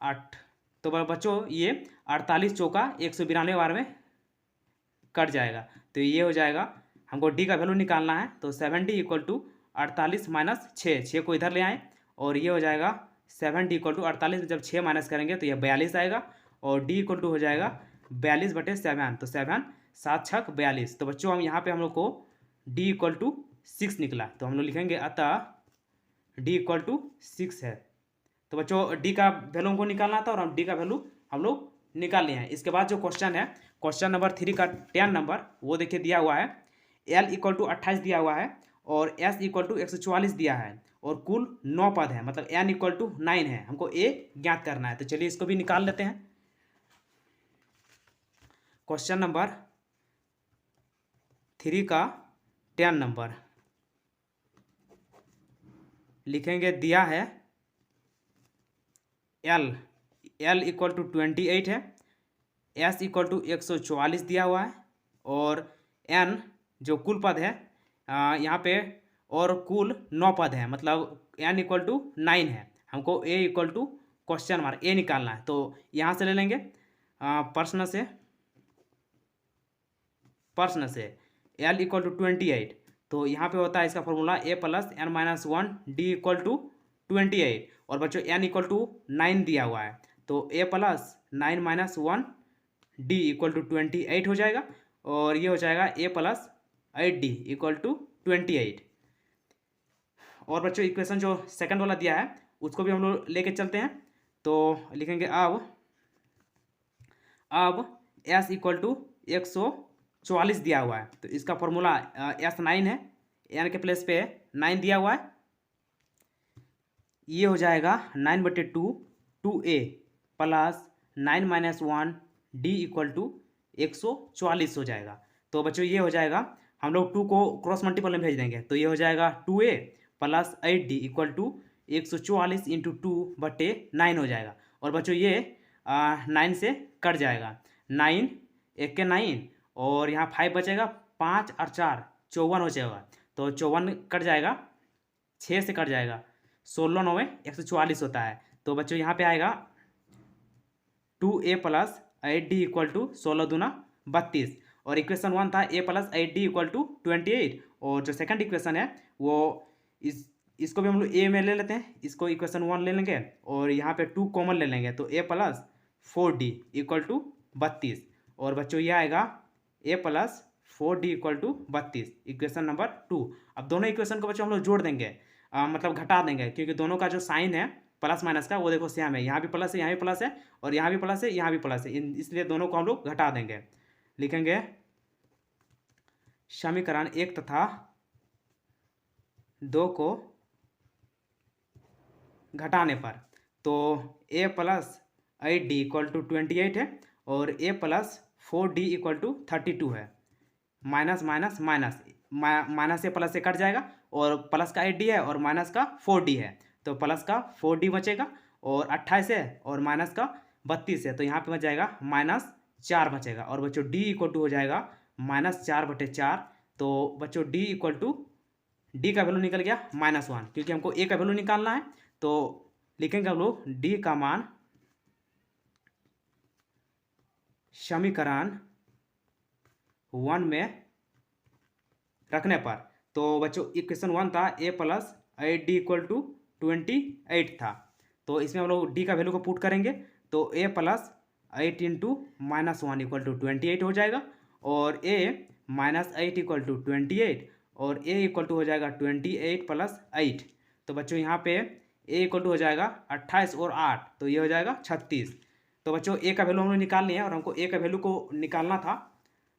8, तो बच्चों ये 48 चौका 192 बार में कट जाएगा। तो ये हो जाएगा, हमको डी का वैल्यू निकालना है, तो 7d इक्वल टू 48 माइनस 6 को इधर ले आएँ, और ये हो जाएगा 7d इक्वल टू 48 में जब 6 माइनस करेंगे तो ये 42 आएगा, और d इक्वल टू हो जाएगा 42/7, तो 7 7 छक 42। तो बच्चों हम यहाँ पे हम लोग को d इक्वल टू 6 निकला, तो हम लोग लिखेंगे अतः d इक्वल टू 6 है। तो बच्चों d का वैल्यू हमको निकालना था और हम d का वैल्यू हम लोग निकाल लिए हैं। इसके बाद जो क्वेश्चन है, क्वेश्चन नंबर 3 का 10 नंबर, वो देखिए दिया हुआ है l इक्वल टू 28 दिया हुआ है और s इक्वल टू 144 दिया है और कुल 9 पद है, मतलब n इक्वल टू 9 है, हमको a ज्ञात करना है। तो चलिए इसको भी निकाल लेते हैं। क्वेश्चन नंबर 3 का 10 नंबर लिखेंगे, दिया है l इक्वल टू 28 है, s इक्वल टू 144 दिया हुआ है, और n जो कुल पद है यहाँ पे, और कुल 9 पद है, मतलब n इक्वल टू 9 है। हमको a equal to question mark a निकालना है, तो यहाँ से ले लेंगे प्रश्न से l इक्वल टू 28, तो यहाँ पे होता है इसका formula a plus n - 1 d equal to 28, और बच्चों n इक्वल टू 9 दिया हुआ है, तो a plus 9 - 1 d equal to 28 हो जाएगा, और ये हो जाएगा a plus 8d equal to 28। और बच्चों इक्वेशन जो सेकंड वाला दिया है उसको भी हम लोग लेके चलते हैं, तो लिखेंगे अब s इक्वल टू 144 दिया हुआ है, तो इसका फॉर्मूला S9 है, n के प्लेस पे 9 दिया हुआ है, ये हो जाएगा 9/2 2a plus 9 - 1 d equal to 144 हो जाएगा। तो बच्चों ये हो जाएगा, हम लोग 2 को क्रॉस मल्टीपल में भेज देंगे, तो ये हो जाएगा 2a plus 8d equal to 144 into 2/9 हो जाएगा। और बच्चों ये 9 से कट जाएगा, 9 1 के 9, और यहाँ 5 बचेगा, 5 और 4 54 हो जाएगा, तो 54 कट जाएगा, 6 से कट जाएगा, 16 9 144 होता है। तो बच्चों यहाँ पे आएगा 2a plus 8d equal to 16 दूना 32, और इक्वेशन 1 था a plus 8d equal to 28, और जो सेकंड इक्वेशन है वो इसको भी हम लोग a में ले लेते हैं, इसको इक्वेशन 1 ले लेंगे और यहाँ पे 2 कॉमन ले लेंगे, तो a plus 4d equal to 32, और बच्चों ये आएगा a plus 4d equal to 32, equation number 2। अब दोनों इक्वेशन को बच्चों हम लोग जोड़ देंगे, मतलब घटा देंगे, क्योंकि दोनों का जो साइन है प्लस माइनस का वो देखो सेम है, यहाँ भी प्लस है, यहाँ भी प्लस है, और यहाँ भी प्लस है, यहाँ भी प्लस है, इसलिए दोनों को हम लोग घटा देंगे। लिखेंगे समीकरण 1 तथा 2 को घटाने पर, तो a plus 8d equal to 28 है, और a plus 4d equal to 32 है, माइनस माइनस माइनस माइनस से प्लस से कट जाएगा, और प्लस का 8d है और माइनस का 4d है, तो प्लस का 4d बचेगा, और 28 है और माइनस का 32 है, तो यहाँ पे बच जाएगा -4 बचेगा, और बच्चों d इक्वल टू हो जाएगा -4/4। तो बच्चों d इक्वल टू d का वैल्यू निकल गया -1, क्योंकि हमको a का वैल्यू निकालना है, तो लिखेंगे हम लोग d का मान समीकरण 1 में रखने पर, तो बच्चों इक्वेशन 1 था a plus 8d equal to 28 था, तो इसमें हम लोग डी का वैल्यू को पुट करेंगे तो ए प्लस 8 इंटू -1 इक्वल टू 28 हो जाएगा, और ए -8 इक्वल टू 28, और ए इक्वल टू हो जाएगा 28 प्लस 8। तो बच्चों यहाँ पे ए इक्वल टू हो जाएगा 28 और 8, तो ये हो जाएगा 36। तो बच्चों ए का वैल्यू हम लोग निकाल लिए हैं, और हमको ए का वैल्यू को निकालना था।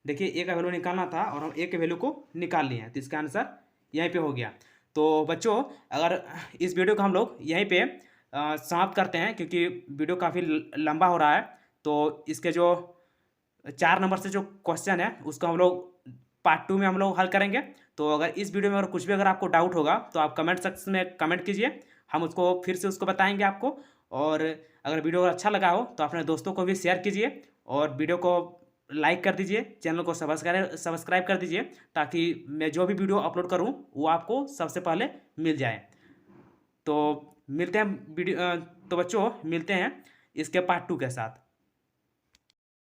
देखिए ए का वैल्यू निकालना था और हम ए के वैल्यू को निकाल लिए हैं, तो इसका आंसर यहीं पे हो गया। तो बच्चों अगर इस वीडियो को हम लोग यहीं पे समाप्त करते हैं, क्योंकि वीडियो काफ़ी लंबा हो रहा है। तो इसके जो 4 नंबर से जो क्वेश्चन है उसको हम लोग पार्ट 2 में हम लोग हल करेंगे। तो अगर इस वीडियो में अगर कुछ भी अगर आपको डाउट होगा तो आप कमेंट सेक्शन में कमेंट कीजिए, हम उसको फिर से उसको बताएंगे आपको। और अगर वीडियो अच्छा लगा हो तो अपने दोस्तों को भी शेयर कीजिए, और वीडियो को लाइक कर दीजिए, चैनल को सब्सक्राइब कर दीजिए, ताकि मैं जो भी वीडियो अपलोड करूं वो आपको सबसे पहले मिल जाए। तो मिलते हैं तो बच्चों मिलते हैं इसके पार्ट 2 के साथ।